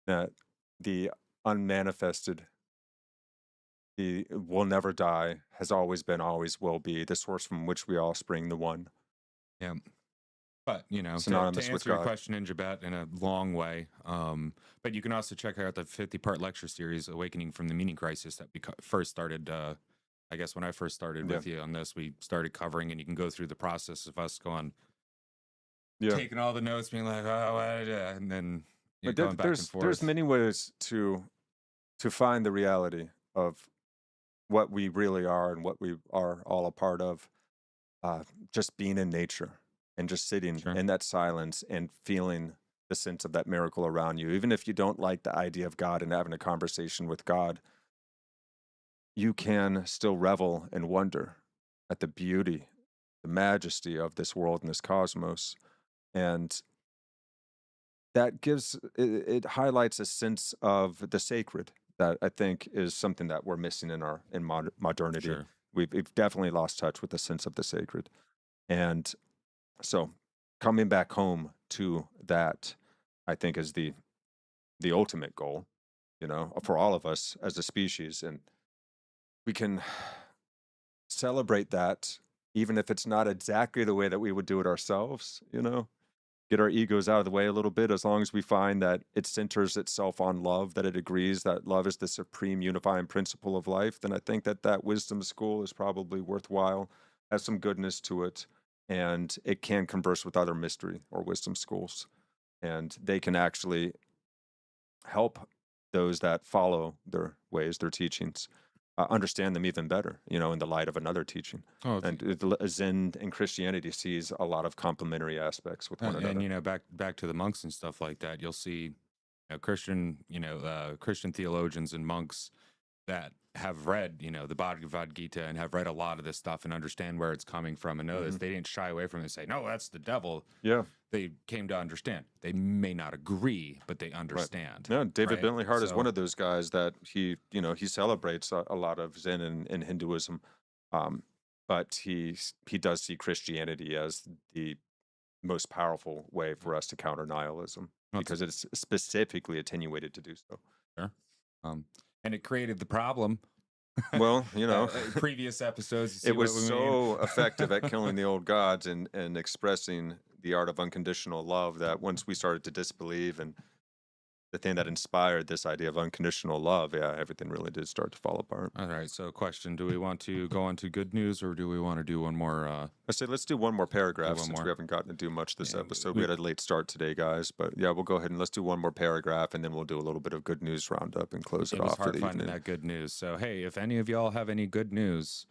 S1: the unmanifested, the will never die, has always been, always will be, the source from which we all spring, the one.
S2: Yeah. But, to
S1: Synonymous with
S2: answer your
S1: God.
S2: question in Jabet in a long way, but you can also check out the 50-part lecture series, Awakening from the Meaning Crisis, that we first started, I guess when I first started with you on this, we started covering, and you can go through the process of us going, taking all the notes, being like, and then going back and forth.
S1: There's many ways to find the reality of what we really are and what we are all a part of, just being in nature. And just sitting in that silence and feeling the sense of that miracle around you. Even if you don't like the idea of God and having a conversation with God, you can still revel and wonder at the beauty, the majesty of this world and this cosmos. And that it highlights a sense of the sacred that I think is something that we're missing in modernity.
S2: Sure.
S1: We've definitely lost touch with the sense of the sacred. And so coming back home to that, I think, is the ultimate goal, for all of us as a species. And we can celebrate that, even if it's not exactly the way that we would do it ourselves, get our egos out of the way a little bit, as long as we find that it centers itself on love, that it agrees that love is the supreme unifying principle of life. Then I think that wisdom school is probably worthwhile, has some goodness to it. And it can converse with other mystery or wisdom schools. And they can actually help those that follow their ways, their teachings, understand them even better, in the light of another teaching. And Zen and Christianity sees a lot of complementary aspects with one another.
S2: And, back to the monks and stuff like that, you'll see Christian theologians and monks that have read, the Bhagavad Gita and have read a lot of this stuff and understand where it's coming from and know this. They didn't shy away from it and say, no, that's the devil.
S1: Yeah.
S2: They came to understand. They may not agree, but they understand.
S1: Yeah, David Bentley Hart is one of those guys that he celebrates a lot of Zen and Hinduism, but he does see Christianity as the most powerful way for us to counter nihilism, because it's specifically attenuated to do so.
S2: Sure. And it created the problem.
S1: Well,
S2: previous episodes.
S1: It was so effective at killing the old gods and expressing the art of unconditional love that once we started to disbelieve, and the thing that inspired this idea of unconditional love, everything really did start to fall apart.
S2: All right. So, question: do we want to go on to good news, or do we want to do one more?
S1: I say let's do one more paragraph, since we haven't gotten to do much this episode. We had a late start today, guys, but we'll go ahead and let's do one more paragraph, and then we'll do a little bit of good news roundup and close it off for the evening.
S2: That good news. So, hey, if any of y'all have any good news,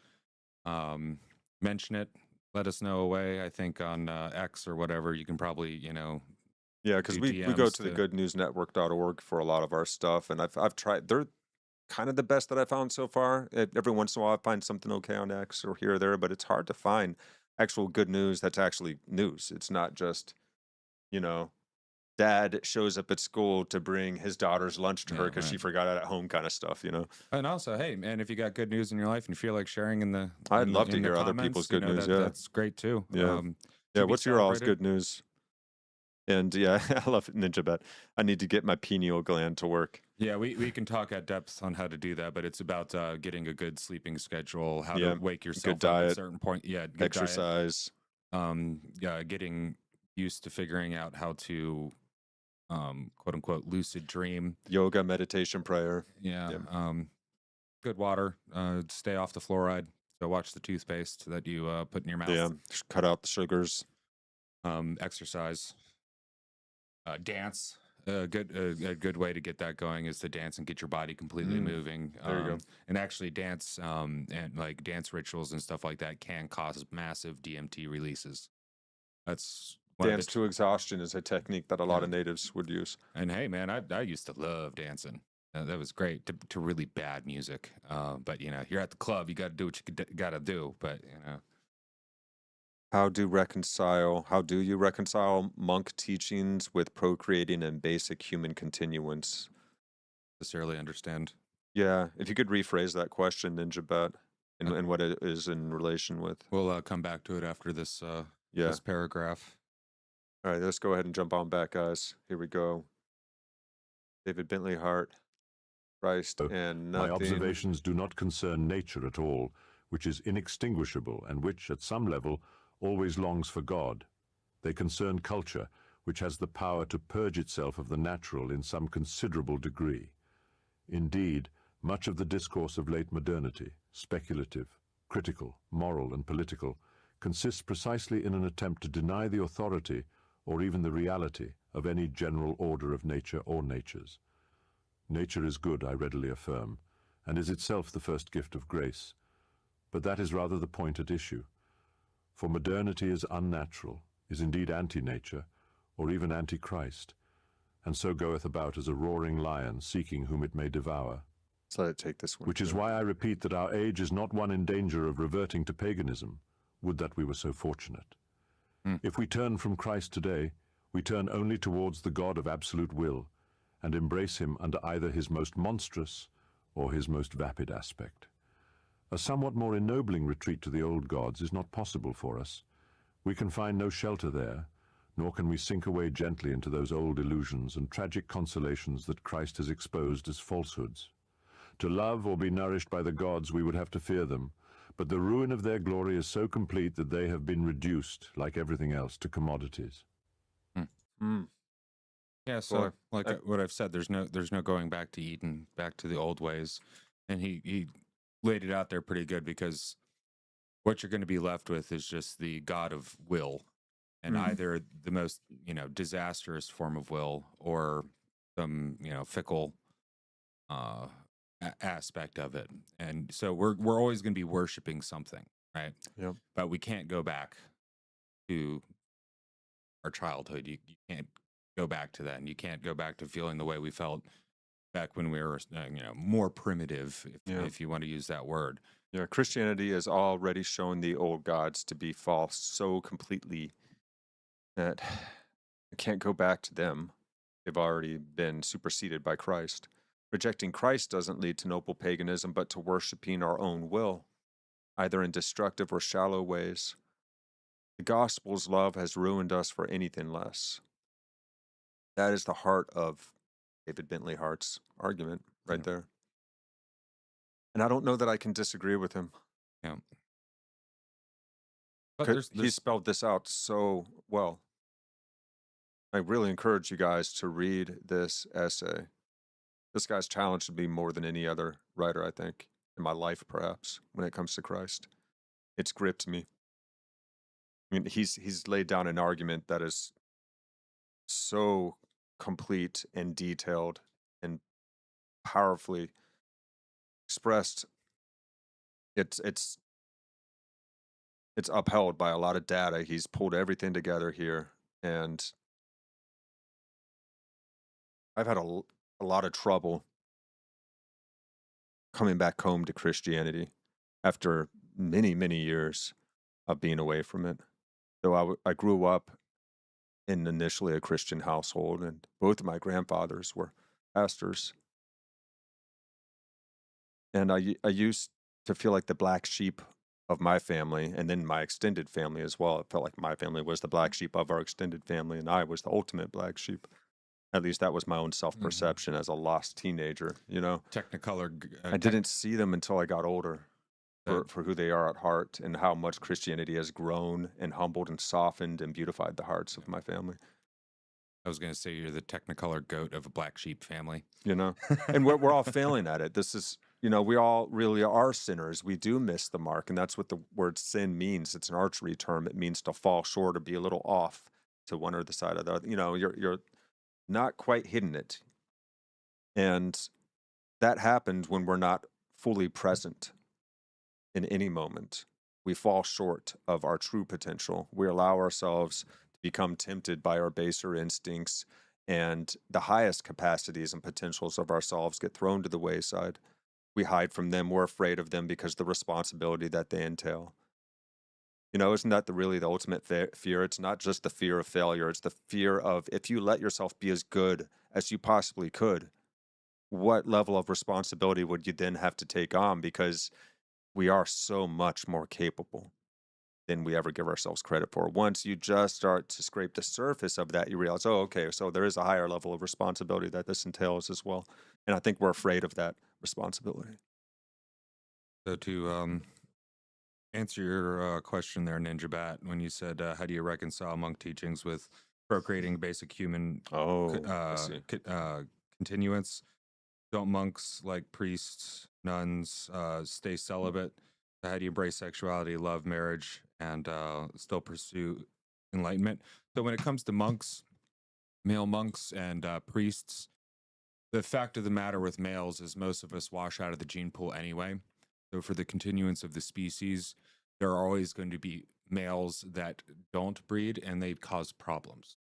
S2: mention it. Let us know away. I think on X or whatever, you can probably
S1: Yeah, because we go to the goodnewsnetwork.org for a lot of our stuff, and I've tried. They're kind of the best that I found so far. Every once in a while, I find something okay on X or here or there, but it's hard to find actual good news that's actually news. It's not just, dad shows up at school to bring his daughter's lunch to her
S2: Yeah,
S1: because she
S2: right.
S1: forgot it at home, kind of stuff, you know.
S2: And also, hey man, if you got good news in your life and you feel like sharing in the
S1: I'd love to
S2: in the
S1: hear other people's
S2: comments, you
S1: good
S2: know,
S1: news. Yeah,
S2: that's great too.
S1: yeah, yeah.
S2: To be
S1: What's your all's
S2: celebrated.
S1: good news? And yeah, I love Ninja Bet. I need to get my pineal gland to work.
S2: Yeah, we can talk at depth on how to do that, but it's about getting a good sleeping schedule, how
S1: Yeah,
S2: to wake
S1: good
S2: yourself up at
S1: diet,
S2: certain point. Yeah, good diet.
S1: exercise.
S2: Yeah, getting used to figuring out how to quote unquote lucid dream.
S1: Yoga, meditation, prayer.
S2: Yeah.
S1: Yeah.
S2: Good water. Stay off the fluoride. So watch the toothpaste that you put in your mouth.
S1: Yeah, cut out the sugars.
S2: Exercise. Dance. A good way to get that going is to dance and get your body completely moving.
S1: There you go.
S2: And actually dance and like dance rituals and stuff like that can cause massive DMT releases. That's one
S1: Dance to exhaustion is a technique that a lot of natives would use.
S2: And hey, man, I used to love dancing. That was great to really bad music. But you know, you're at the club, you got to do what you got to do. But you know,
S1: How do you reconcile monk teachings with procreating and basic human continuance?
S2: necessarily understand.
S1: Yeah, if you could rephrase that question, Ninja Bet, and what it is in relation with.
S2: We'll come back to it after this
S1: Yeah.
S2: this paragraph.
S1: All right, let's go ahead and jump on back, guys. Here we go. David Bentley Hart, Christ and
S3: My
S1: nothing.
S3: observations do not concern nature at all, which is inextinguishable and which, at some level, always longs for God. They concern culture, which has the power to purge itself of the natural in some considerable degree. Indeed, much of the discourse of late modernity, speculative, critical, moral, and political, consists precisely in an attempt to deny the authority or even the reality of any general order of nature or natures. Nature is good, I readily affirm, and is itself the first gift of grace. But that is rather the point at issue. For modernity is unnatural, is indeed anti-nature, or even anti-Christ, and so goeth about as a roaring lion seeking whom it may devour.
S1: Let's let it take this one.
S3: Which is why I repeat that our age is not one in danger of reverting to paganism. Would that we were so fortunate. If we turn from Christ today, we turn only towards the God of absolute will, and embrace him under either his most monstrous or his most vapid aspect. A somewhat more ennobling retreat to the old gods is not possible for us. We can find no shelter there, nor can we sink away gently into those old illusions and tragic consolations that Christ has exposed as falsehoods. To love or be nourished by the gods, we would have to fear them, but the ruin of their glory is so complete that they have been reduced, like everything else, to commodities.
S2: Yeah, so like what I've said, there's no going back to Eden, back to the old ways, and he laid it out there pretty good, because what you're going to be left with is just the God of will, and either the most disastrous form of will or some fickle aspect of it. And so we're always going to be worshiping something, right?
S1: Yep.
S2: But we can't go back to our childhood. You can't go back to that, and you can't go back to feeling the way we felt back when we were more primitive, if you want to use that word.
S1: Yeah, Christianity has already shown the old gods to be false so completely that I can't go back to them. They've already been superseded by Christ. Rejecting Christ doesn't lead to noble paganism, but to worshiping our own will, either in destructive or shallow ways. The gospel's love has ruined us for anything less. That is the heart of David Bentley Hart's argument right there. And I don't know that I can disagree with him.
S2: Yeah. But
S1: He spelled this out so well. I really encourage you guys to read this essay. This guy's challenged me more than any other writer, I think, in my life, perhaps, when it comes to Christ. It's gripped me. I mean, he's laid down an argument that is so complete and detailed and powerfully expressed. It's upheld by a lot of data. He's pulled everything together here, and I've had a lot of trouble coming back home to Christianity after many, many years of being away from it. Though I grew up in initially a Christian household, and both of my grandfathers were pastors. And I used to feel like the black sheep of my family, and then my extended family as well. It felt like my family was the black sheep of our extended family, and I was the ultimate black sheep. At least that was my own self-perception as a lost teenager, you know?
S2: Technicolor.
S1: I didn't see them until I got older for who they are at heart, and how much Christianity has grown and humbled and softened and beautified the hearts of my family,
S2: I was going to say you're the Technicolor goat of a black sheep family.
S1: you know? And we're all failing at it. This is, you know, we all really are sinners. We do miss the mark, and that's what the word sin means. It's an archery term. It means to fall short or be a little off to one or the side of the other. You know, you're not quite hitting it. And that happens when we're not fully present in any moment. We fall short of our true potential. We allow ourselves to become tempted by our baser instincts, and the highest capacities and potentials of ourselves get thrown to the wayside. We hide from them. We're afraid of them because of the responsibility that they entail. You know, isn't that really the ultimate fear? It's not just the fear of failure. It's the fear of, if you let yourself be as good as you possibly could, what level of responsibility would you then have to take on? Because we are so much more capable than we ever give ourselves credit for. Once you just start to scrape the surface of that, you realize, oh, okay, so there is a higher level of responsibility that this entails as well. And I think we're afraid of that responsibility.
S2: So to answer your question there, Ninja Bat, when you said, how do you reconcile monk teachings with procreating basic human continuance? Don't monks, like priests, nuns, stay celibate? How do you embrace sexuality, love, marriage, and still pursue enlightenment? So when it comes to monks, male monks and priests, the fact of the matter with males is most of us wash out of the gene pool anyway. So for the continuance of the species, there are always going to be males that don't breed, and they cause problems.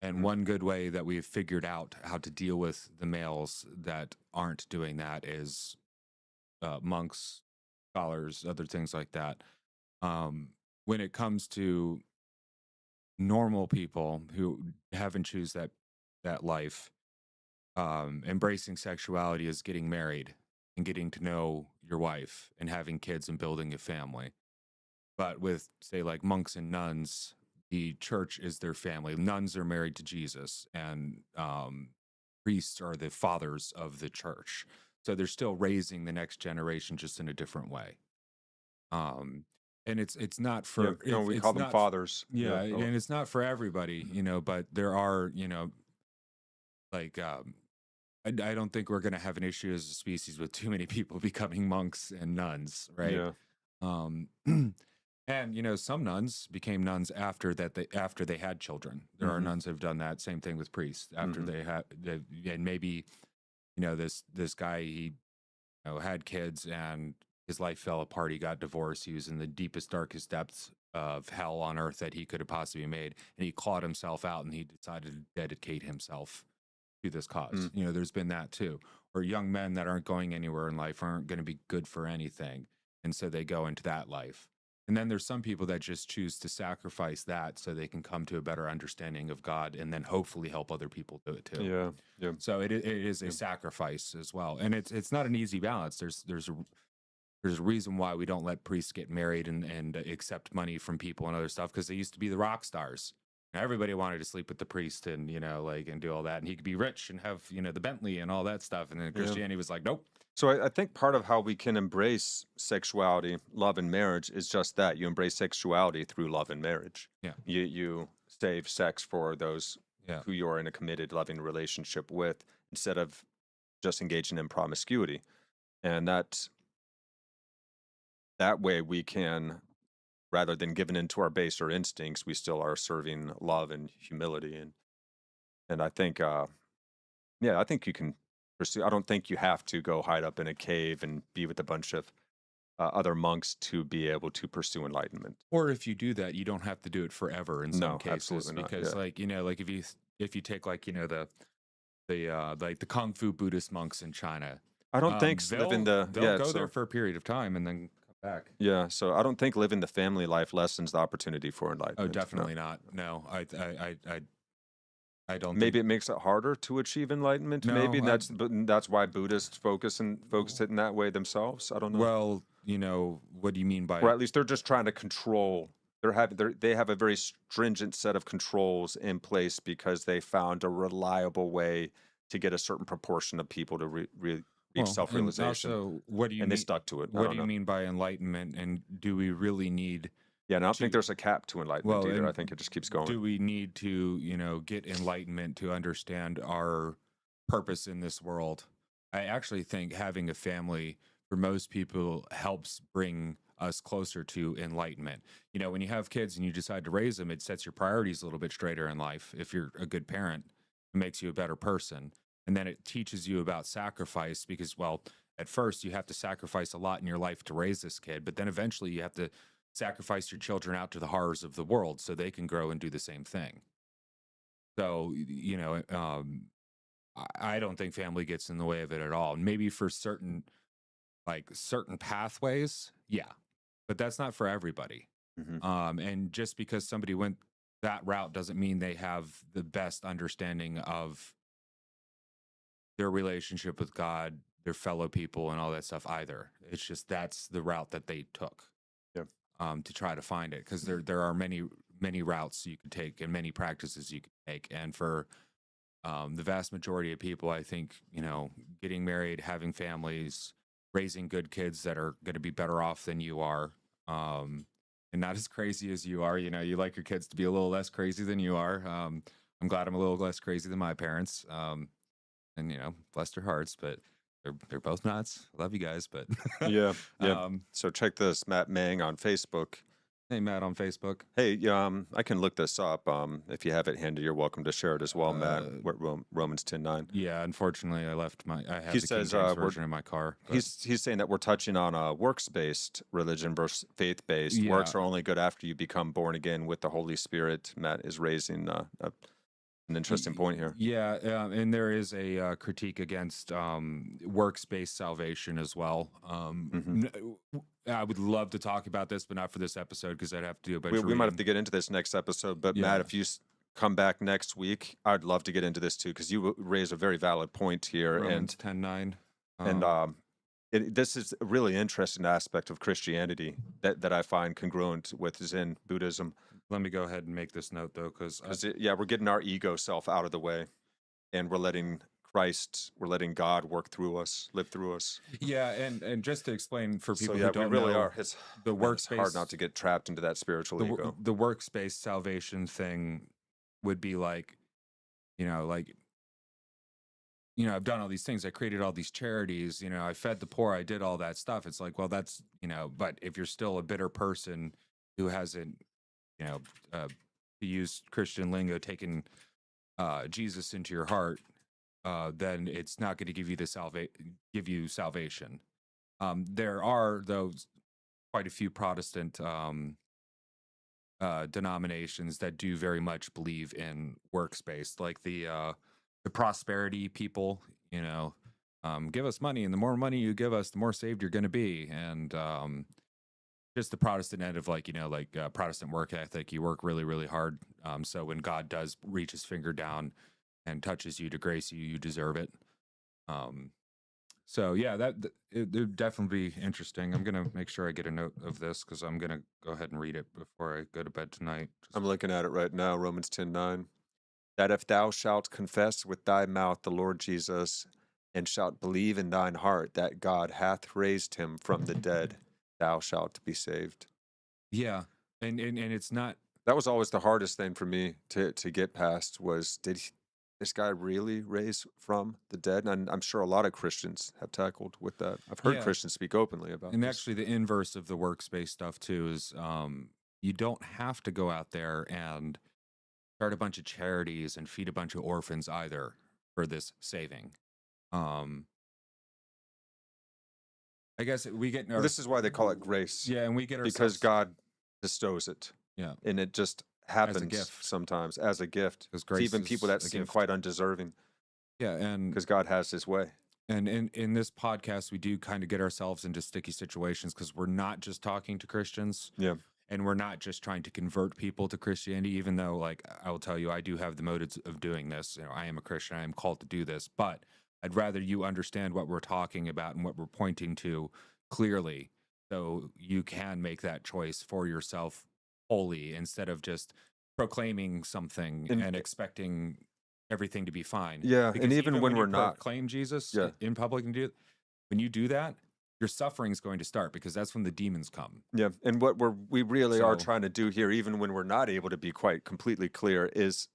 S2: And one good way that we've figured out how to deal with the males that aren't doing that is monks, scholars, other things like that. When it comes to normal people who haven't chosen that life, embracing sexuality is getting married and getting to know your wife and having kids and building a family. But with, say, like monks and nuns, the church is their family. Nuns are married to Jesus, and priests are the fathers of the church. So they're still raising the next generation, just in a different way. And it's not for
S1: we call them fathers.
S2: Yeah, and it's not for everybody, you know. But there are, you know, like I don't think we're going to have an issue as a species with too many people becoming monks and nuns, right? Yeah. And you know, some nuns became nuns after they had children. There are nuns that have done that. Same thing with priests after they had, and maybe, you know, this guy, he, you know, had kids and his life fell apart. He got divorced. He was in the deepest, darkest depths of hell on earth that he could have possibly made, and he clawed himself out, and he decided to dedicate himself to this cause. You know, there's been that too. Or young men that aren't going anywhere in life, aren't going to be good for anything, and so they go into that life. And then there's some people that just choose to sacrifice that so they can come to a better understanding of God, and then hopefully help other people do it too.
S1: Yeah, yeah.
S2: So it is a sacrifice as well, and it's not an easy balance. There's a reason why we don't let priests get married and accept money from people and other stuff, because they used to be the rock stars. Now, everybody wanted to sleep with the priest and, you know, like, and do all that, and he could be rich and have, you know, the Bentley and all that stuff. And then Christianity was like, nope.
S1: So I think part of how we can embrace sexuality, love, and marriage is just that. You embrace sexuality through love and marriage.
S2: Yeah.
S1: You save sex for those who you're in a committed, loving relationship with, instead of just engaging in promiscuity. And that way we can, rather than giving into our baser instincts, we still are serving love and humility. And I think, I think you can pursue. I don't think you have to go hide up in a cave and be with a bunch of other monks to be able to pursue enlightenment.
S2: Or if you do that, you don't have to do it forever in some cases.
S1: Absolutely not,
S2: because like, you know, like if you take, like, you know, the like the Kung Fu Buddhist monks in China,
S1: I don't think
S2: they'll go there for a period of time and then come back. Yeah,
S1: so I don't think living the family life lessens the opportunity for enlightenment.
S2: Oh, definitely not. No, I I don't
S1: Maybe
S2: think,
S1: it makes it harder to achieve enlightenment.
S2: No,
S1: Maybe that's why Buddhists focus it in that way themselves. I don't know.
S2: well, what do you mean by
S1: Or at least they're just trying to control. They have a very stringent set of controls in place because they found a reliable way to get a certain proportion of people to reach
S2: and
S1: self-realization,
S2: also, what do you
S1: and they
S2: mean?
S1: stuck to it. I
S2: What
S1: don't
S2: do you
S1: know.
S2: mean by enlightenment? And do we really need?
S1: Yeah, and I don't
S2: to-
S1: think there's a cap to enlightenment
S2: Well,
S1: either. I
S2: and
S1: think it just keeps going.
S2: Do we need to, get enlightenment to understand our purpose in this world? I actually think having a family for most people helps bring us closer to enlightenment. When you have kids and you decide to raise them, it sets your priorities a little bit straighter in life. If you're a good parent, it makes you a better person. And then it teaches you about sacrifice because, well, at first you have to sacrifice a lot in your life to raise this kid, but then eventually you have to sacrifice your children out to the horrors of the world so they can grow and do the same thing. So, I don't think family gets in the way of it at all. Maybe for certain pathways, yeah, but that's not for everybody. And just because somebody went that route doesn't mean they have the best understanding of their relationship with God, their fellow people, and all that stuff either. It's just that's the route that they took. To try to find it, because there are many routes you could take and many practices you could take, and for the vast majority of people, I think getting married, having families, raising good kids that are going to be better off than you are, and not as crazy as you are. You like your kids to be a little less crazy than you are. I'm glad I'm a little less crazy than my parents, and bless their hearts, but they're both nuts. Love you guys, but
S1: Yeah. So check this, Matt Mang on Facebook.
S2: Hey, Matt on Facebook.
S1: Hey, I can look this up. If you have it handy, you're welcome to share it as well, Matt. Romans 10:9.
S2: Yeah, unfortunately, I have
S1: He
S2: the
S1: says,
S2: King James version in my car. But
S1: He's saying that we're touching on a works-based religion versus faith-based.
S2: Yeah.
S1: Works are only good after you become born again with the Holy Spirit. Matt is raising an interesting point here.
S2: Yeah, and there is a critique against works-based salvation as well. I would love to talk about this, but not for this episode because I'd have to do a bunch of
S1: We might have
S2: reading.
S1: to get into this next episode, but
S2: Yeah.
S1: Matt, if you come back next week, I'd love to get into this too because you raise a very valid point here.
S2: Romans 10:9.
S1: This is a really interesting aspect of Christianity that I find congruent with Zen Buddhism.
S2: Let me go ahead and make this note though, because
S1: We're getting our ego self out of the way, and we're letting God work through us, live through us.
S2: yeah, and just to explain for people
S1: So
S2: who don't
S1: we really
S2: know,
S1: are. It's
S2: workspace
S1: hard not to get trapped into that spiritual ego.
S2: the works-based salvation thing would be like, I've done all these things. I created all these charities. I fed the poor. I did all that stuff. It's like, well, that's, but if you're still a bitter person who hasn't, to use Christian lingo, taken Jesus into your heart, then it's not going to give you salvation. There are, though, quite a few Protestant denominations that do very much believe in works-based, like the prosperity people. Give us money, and the more money you give us, the more saved you're going to be. And just the Protestant end of Protestant work ethic. You work really, really hard. So when God does reach his finger down and touches you to grace you, you deserve it. So yeah, it would definitely be interesting. I'm gonna make sure I get a note of this because I'm gonna go ahead and read it before I go to bed tonight.
S1: I'm looking at it right now, Romans 10:9. That if thou shalt confess with thy mouth the Lord Jesus, and shalt believe in thine heart that God hath raised him from the dead, thou shalt be saved.
S2: Yeah, and it's not.
S1: That was always the hardest thing for me to get past was, this guy really raise from the dead? And I'm sure a lot of Christians have tackled with that. I've heard Christians speak openly about
S2: And
S1: this.
S2: actually, the inverse of the works-based stuff too is you don't have to go out there and start a bunch of charities and feed a bunch of orphans either for this saving. I guess we get
S1: This is why they call it grace.
S2: Yeah, and we get ourselves,
S1: because God bestows it.
S2: Yeah,
S1: and it just happens
S2: gift.
S1: Sometimes as a gift.
S2: Because
S1: To
S2: grace
S1: even
S2: is
S1: people that
S2: a
S1: seem
S2: gift.
S1: quite undeserving,
S2: Yeah, and
S1: because God has his way.
S2: And in this podcast, we do kind of get ourselves into sticky situations because we're not just talking to Christians.
S1: Yeah.
S2: and we're not just trying to convert people to Christianity, even though, like, I will tell you, I do have the motives of doing this. You know, I am a Christian, I am called to do this, but I'd rather you understand what we're talking about and what we're pointing to clearly, so you can make that choice for yourself wholly, instead of just proclaiming something and expecting everything to be fine.
S1: Yeah,
S2: Because
S1: and even when
S2: you
S1: we're not,
S2: proclaim Jesus
S1: Yeah.
S2: in public and when you do that, your suffering is going to start, because that's when the demons come.
S1: yeah, and what we really are
S2: So-
S1: trying to do here, even when we're not able to be quite completely clear, is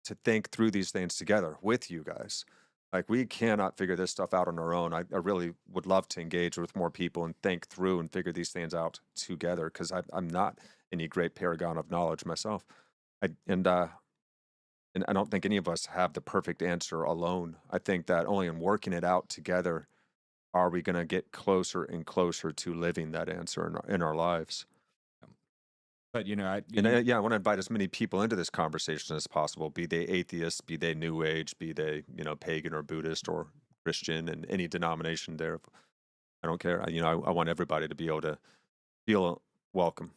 S1: to think through these things together with you guys. Like, we cannot figure this stuff out on our own. I really would love to engage with more people and think through and figure these things out together, because I'm not any great paragon of knowledge myself. And I don't think any of us have the perfect answer alone. I think that only in working it out together are we going to get closer and closer to living that answer in our lives.
S2: But you know, I
S1: want to invite as many people into this conversation as possible, be they atheists, be they New Age, be they, pagan or Buddhist or Christian, and any denomination there. I don't care. I want everybody to be able to feel welcome,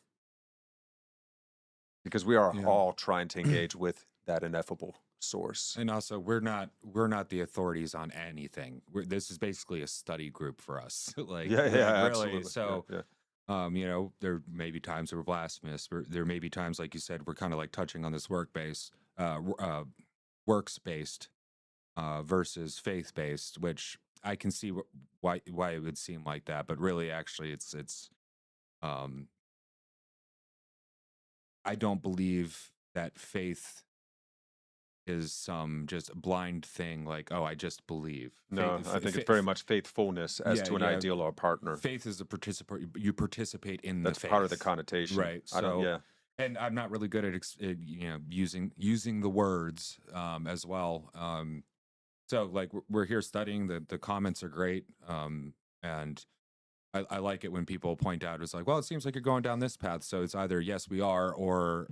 S1: because we are all trying to engage with that ineffable source.
S2: and also we're not the authorities on anything. This is basically a study group for us. Like, really.
S1: Absolutely.
S2: So.
S1: Yeah.
S2: There may be times we're blasphemous, but there may be times, like you said, we're kind of like touching on this works-based versus faith-based, which I can see why it would seem like that, but really, actually, it's I don't believe that faith is some just blind thing, like, oh, I just believe.
S1: No, I think it's very much faithfulness as to an ideal or a partner.
S2: Faith is you participate in
S1: That's
S2: the faith.
S1: part of the connotation.
S2: Right. So, and I'm not really good at using the words as well. So, like, we're here studying. The comments are great, and I like it when people point out, it's like, well, it seems like you're going down this path. So it's either yes, we are, or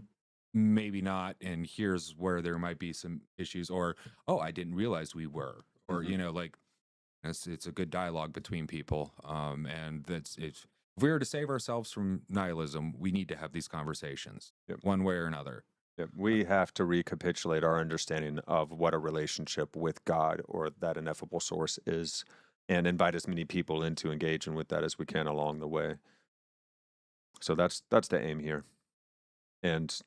S2: maybe not, and here's where there might be some issues, or, oh, I didn't realize we were, or like, it's a good dialogue between people, and if we are to save ourselves from nihilism, we need to have these conversations, one way or another.
S1: We have to recapitulate our understanding of what a relationship with God or that ineffable source is, and invite as many people into engaging with that as we can along the way. So that's the aim here. And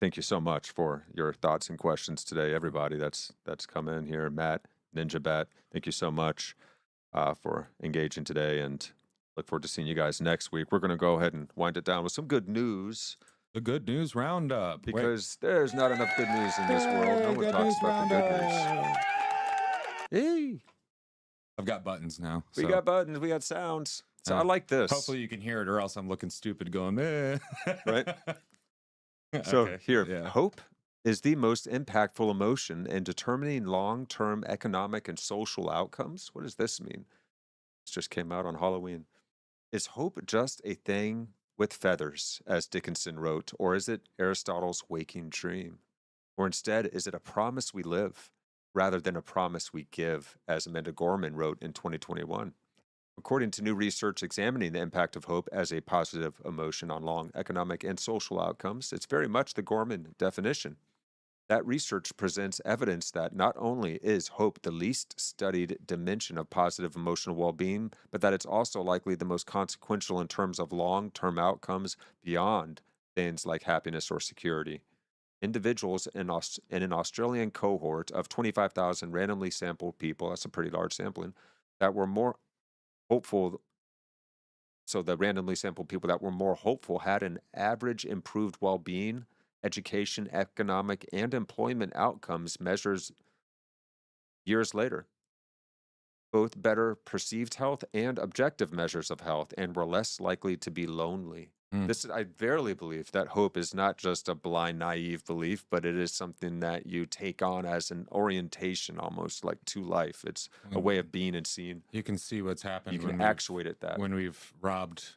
S1: thank you so much for your thoughts and questions today, everybody that's come in here. Matt, Ninja Bat, thank you so much for engaging today, and look forward to seeing you guys next week. We're going to go ahead and wind it down with some good news.
S2: The Good News Roundup.
S1: Because there's not enough good news in this world. No one talks about the good news. Hey!
S2: I've got buttons now.
S1: We got buttons. We got sounds. So I like this.
S2: Hopefully you can hear it, or else I'm looking stupid going, eh.
S1: Right? So
S2: Okay,
S1: here, hope is the most impactful emotion in determining long-term economic and social outcomes. What does this mean? This just came out on Halloween. Is hope just a thing with feathers, as Dickinson wrote, or is it Aristotle's waking dream? Or instead, is it a promise we live rather than a promise we give, as Amanda Gorman wrote in 2021? According to new research examining the impact of hope as a positive emotion on long economic and social outcomes, it's very much the Gorman definition. That research presents evidence that not only is hope the least studied dimension of positive emotional well-being, but that it's also likely the most consequential in terms of long-term outcomes beyond things like happiness or security. Individuals in an Australian cohort of 25,000 randomly sampled people, that's a pretty large sampling, that were more hopeful. So the randomly sampled people that were more hopeful had an average improved well-being, education, economic, and employment outcomes measures years later. Both better perceived health and objective measures of health, and were less likely to be lonely. I verily believe that hope is not just a blind, naive belief, but it is something that you take on as an orientation, almost like to life. It's a way of being and seeing.
S2: You can see what's happened.
S1: You can actuate it that
S2: when we've robbed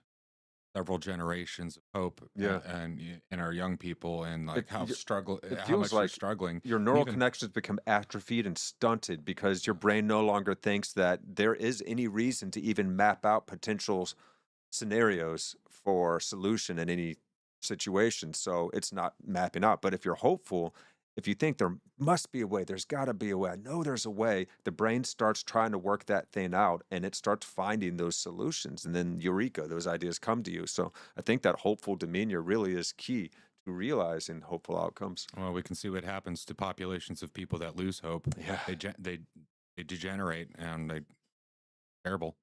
S2: several generations of hope, and in our young people, and like how much they're struggling.
S1: Your neural connections become atrophied and stunted because your brain no longer thinks that there is any reason to even map out potential scenarios for solution in any situation, so it's not mapping out. But if you're hopeful, if you think there must be a way, there's got to be a way, I know there's a way, the brain starts trying to work that thing out and it starts finding those solutions. And then eureka, those ideas come to you. So I think that hopeful demeanor really is key to realizing hopeful outcomes.
S2: Well, we can see what happens to populations of people that lose hope.
S1: Yeah.
S2: They degenerate, and they terrible.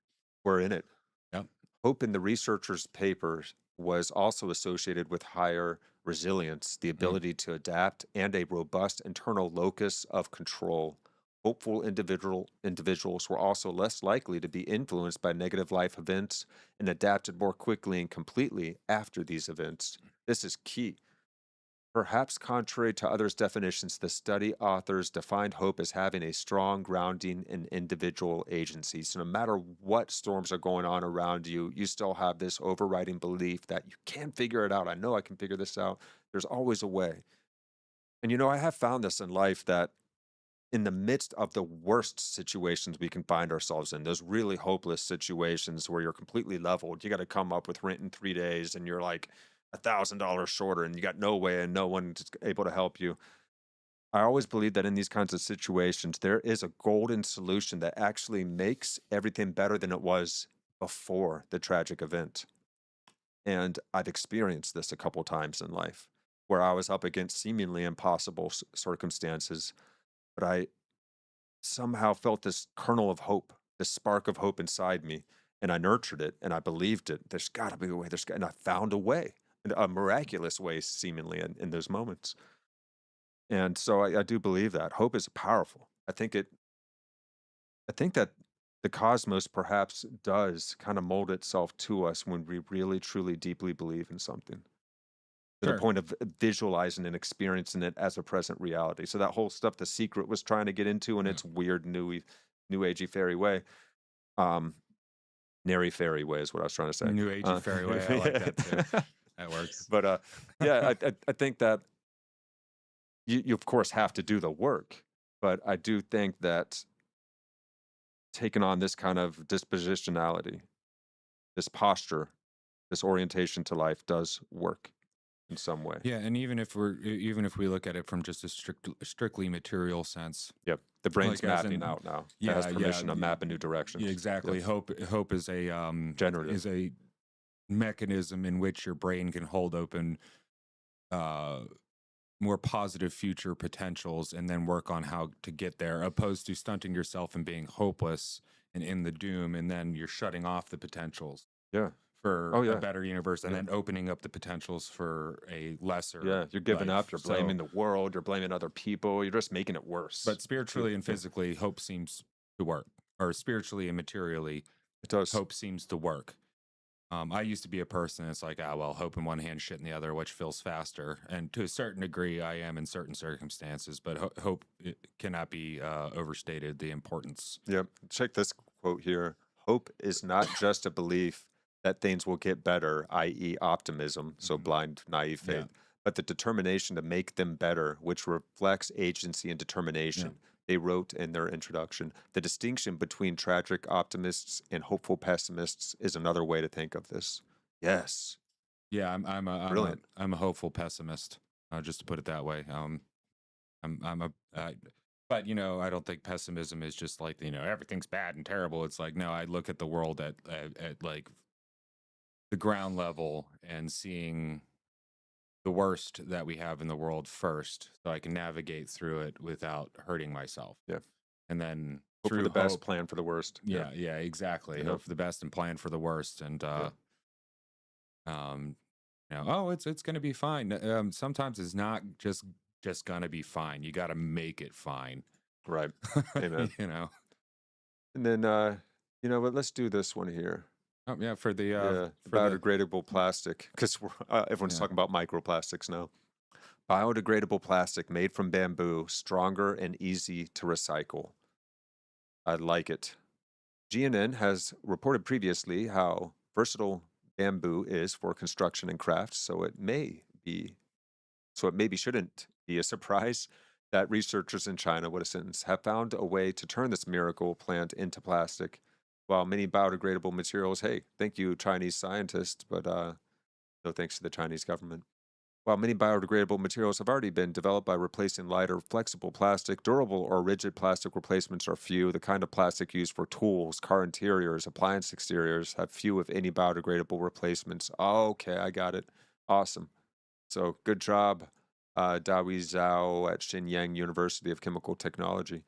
S1: We're in it.
S2: Yep.
S1: Hope in the researchers' papers was also associated with higher resilience, the ability to adapt, and a robust internal locus of control. Hopeful individuals were also less likely to be influenced by negative life events and adapted more quickly and completely after these events. This is key. Perhaps contrary to others' definitions, the study authors defined hope as having a strong grounding in individual agency. So no matter what storms are going on around you, you still have this overriding belief that you can figure it out. I know I can figure this out. There's always a way. And I have found this in life, that in the midst of the worst situations we can find ourselves in, those really hopeless situations where you're completely leveled, you got to come up with rent in 3 days and you're like $1,000 shorter and you got no way and no one's able to help you. I always believe that in these kinds of situations, there is a golden solution that actually makes everything better than it was before the tragic event. And I've experienced this a couple times in life where I was up against seemingly impossible circumstances, but I somehow felt this kernel of hope, this spark of hope inside me, and I nurtured it and I believed it. There's got to be a way. And I found a way, a miraculous way, seemingly, in those moments. And so I do believe that hope is powerful. I think that the cosmos perhaps does kind of mold itself to us when we really, truly, deeply believe in something, to the
S2: Sure.
S1: point of visualizing and experiencing it as a present reality. So that whole stuff The Secret was trying to get into in its weird, new agey fairy way. Nary fairy way is what I was trying to say.
S2: New agey fairy way. I like that too. That works.
S1: But yeah, I think that you of course have to do the work, but I do think that taking on this kind of dispositionality, this posture, this orientation to life does work in some way.
S2: Yeah, and even if we look at it from just a strictly material sense,
S1: Yep. The brain's
S2: like as
S1: mapping
S2: in-
S1: out now.
S2: yeah,
S1: It has permission
S2: yeah,
S1: to map in new directions.
S2: yeah, exactly.
S1: Yep.
S2: Hope is a
S1: Generative.
S2: is a mechanism in which your brain can hold open more positive future potentials and then work on how to get there, opposed to stunting yourself and being hopeless and in the doom, and then you're shutting off the potentials
S1: Yeah.
S2: for
S1: Oh, yeah.
S2: a better universe, and
S1: Yeah.
S2: then opening up the potentials for a lesser.
S1: Yeah. You're giving
S2: life.
S1: up. You're
S2: So-
S1: blaming the world. You're blaming other people. You're just making it worse.
S2: But spiritually and
S1: Yeah.
S2: physically, hope seems to work, or spiritually and materially,
S1: It does.
S2: hope seems to work. I used to be a person, it's like, well, hope in one hand, shit in the other, which feels faster. And to a certain degree, I am in certain circumstances, but hope cannot be overstated, the importance.
S1: Yep. Check this quote here. Hope is not just a belief that things will get better, i.e. optimism, so blind, naive faith, but the determination to make them better, which reflects agency and determination. They wrote in their introduction, the distinction between tragic optimists and hopeful pessimists is another way to think of this. Yes.
S2: Yeah, I'm
S1: Brilliant.
S2: a hopeful pessimist, just to put it that way. But I don't think pessimism is just like everything's bad and terrible. It's like, no, I look at the world at like the ground level and seeing the worst that we have in the world first, so I can navigate through it without hurting myself.
S1: Yeah.
S2: And then
S1: Hope for
S2: through
S1: the best,
S2: hope-
S1: plan for the worst.
S2: Yeah, exactly.
S1: Yeah.
S2: Hope for the best and plan for the worst. And it's going to be fine. Sometimes it's not just going to be fine. You got to make it fine.
S1: Right. Amen. And then, what? Let's do this one here.
S2: Oh yeah, for the
S1: Biodegradable plastic, because everyone's
S2: Yeah.
S1: talking about microplastics now. Biodegradable plastic made from bamboo, stronger and easy to recycle. I like it. GNN has reported previously how versatile bamboo is for construction and crafts, so it maybe shouldn't be a surprise that researchers in China, what a sentence, have found a way to turn this miracle plant into plastic. While many biodegradable materials, hey, thank you, Chinese scientists, but So thanks to the Chinese government. While many biodegradable materials have already been developed by replacing lighter, flexible plastic, durable or rigid plastic replacements are few. The kind of plastic used for tools, car interiors, appliance exteriors have few, if any, biodegradable replacements. Okay, I got it. Awesome. So good job, Dawi Zhao at Shenyang University of Chemical Technology,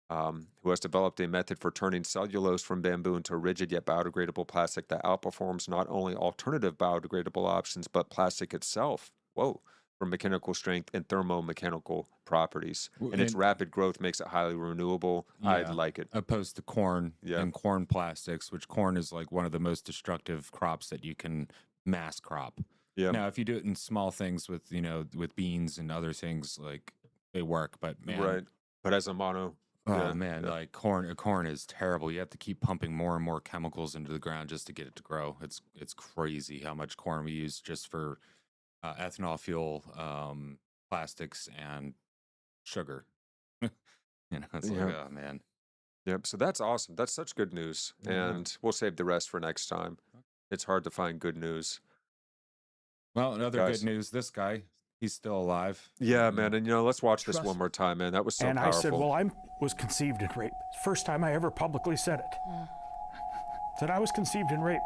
S1: who has developed a method for turning cellulose from bamboo into a rigid yet biodegradable plastic that outperforms not only alternative biodegradable options, but plastic itself. Whoa. For mechanical strength and thermomechanical properties. And its rapid growth makes it highly renewable. I like it.
S2: Opposed to corn and corn plastics, which corn is like one of the most destructive crops that you can mass crop. Yeah. Now, if you do it in small things with, you know, with beans and other things, like they work, but man.
S1: Right. But as a mono.
S2: Oh man, like corn is terrible. You have to keep pumping more and more chemicals into the ground just to get it to grow. It's crazy how much corn we use just for ethanol fuel, plastics, and sugar. You know, it's like, oh man.
S1: Yep. So that's awesome. That's such good news, and we'll save the rest for next time. It's hard to find good news.
S2: Well, another good news. This guy, he's still alive.
S1: Yeah, man. And, you know, let's watch this one more time, man. That was so powerful.
S4: And I said, well, I was conceived in rape. First time I ever publicly said it. That I was conceived in rape.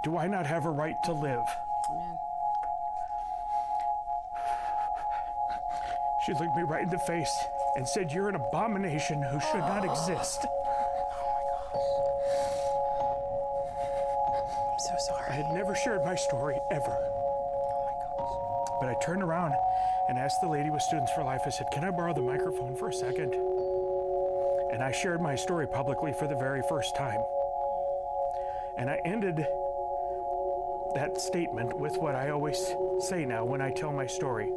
S4: Do I not have a right to live?
S5: Amen.
S4: She looked me right in the face and said, you're an abomination who should not exist.
S5: I'm so sorry.
S4: I had never shared my story, ever. But I turned around and asked the lady with Students for Life, I said, can I borrow the microphone for a second? And I shared my story publicly for the very first time. And I ended that statement with what I always say now when I tell my story.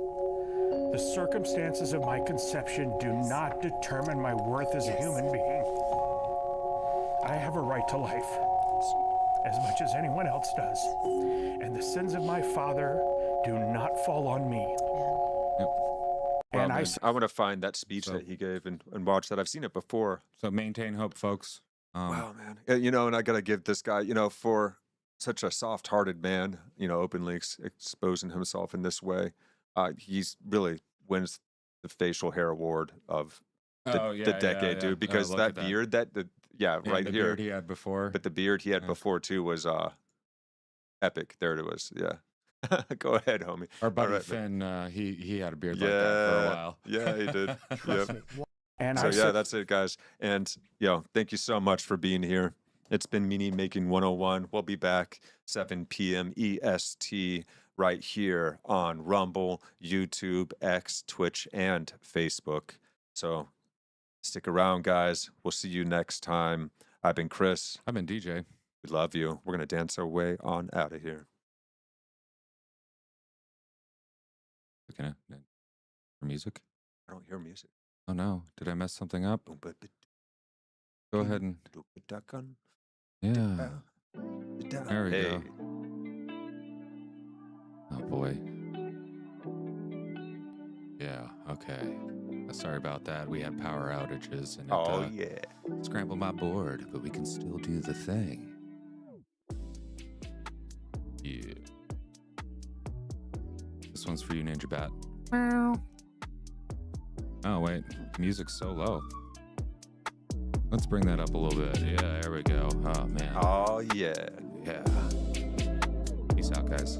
S4: The circumstances of my conception do not determine my worth as a human being. I have a right to life, as much as anyone else does. And the sins of my father do not fall on me.
S1: Well, and I want to find that speech that he gave and watch that. I've seen it before.
S2: So maintain hope, folks.
S1: Wow, man. You know, and I got to give this guy, you know, for such a soft-hearted man, you know, openly exposing himself in this way. He's really wins the facial hair award of the decade, dude, because that beard, right
S2: the
S1: here.
S2: Beard he had before.
S1: But the beard he had before, too, was epic. There it was, Go ahead, homie.
S2: Our buddy Finn, he had a beard like that for a while.
S1: Yeah, he did. Yep. And so, that's it, guys. And, thank you so much for being here. It's been Meaning Making 101. We'll be back 7 p.m. EST right here on Rumble, YouTube, X, Twitch, and Facebook. So stick around, guys. We'll see you next time. I've been Chris.
S2: I've been DJ.
S1: We love you. We're going to dance our way on out of here.
S2: Looking at for music?
S1: I don't hear music.
S2: Oh, no. Did I mess something up? Go ahead and... Yeah. There we go. Oh, boy. Yeah, okay. Sorry about that. We had power outages and it scrambled my board, but we can still do the thing. Yeah. This one's for you, Ninja Bat. Oh, wait. Music's so low. Let's bring that up a little bit. Yeah, there we go. Oh, man.
S1: Oh, yeah.
S2: Yeah. Peace out, guys.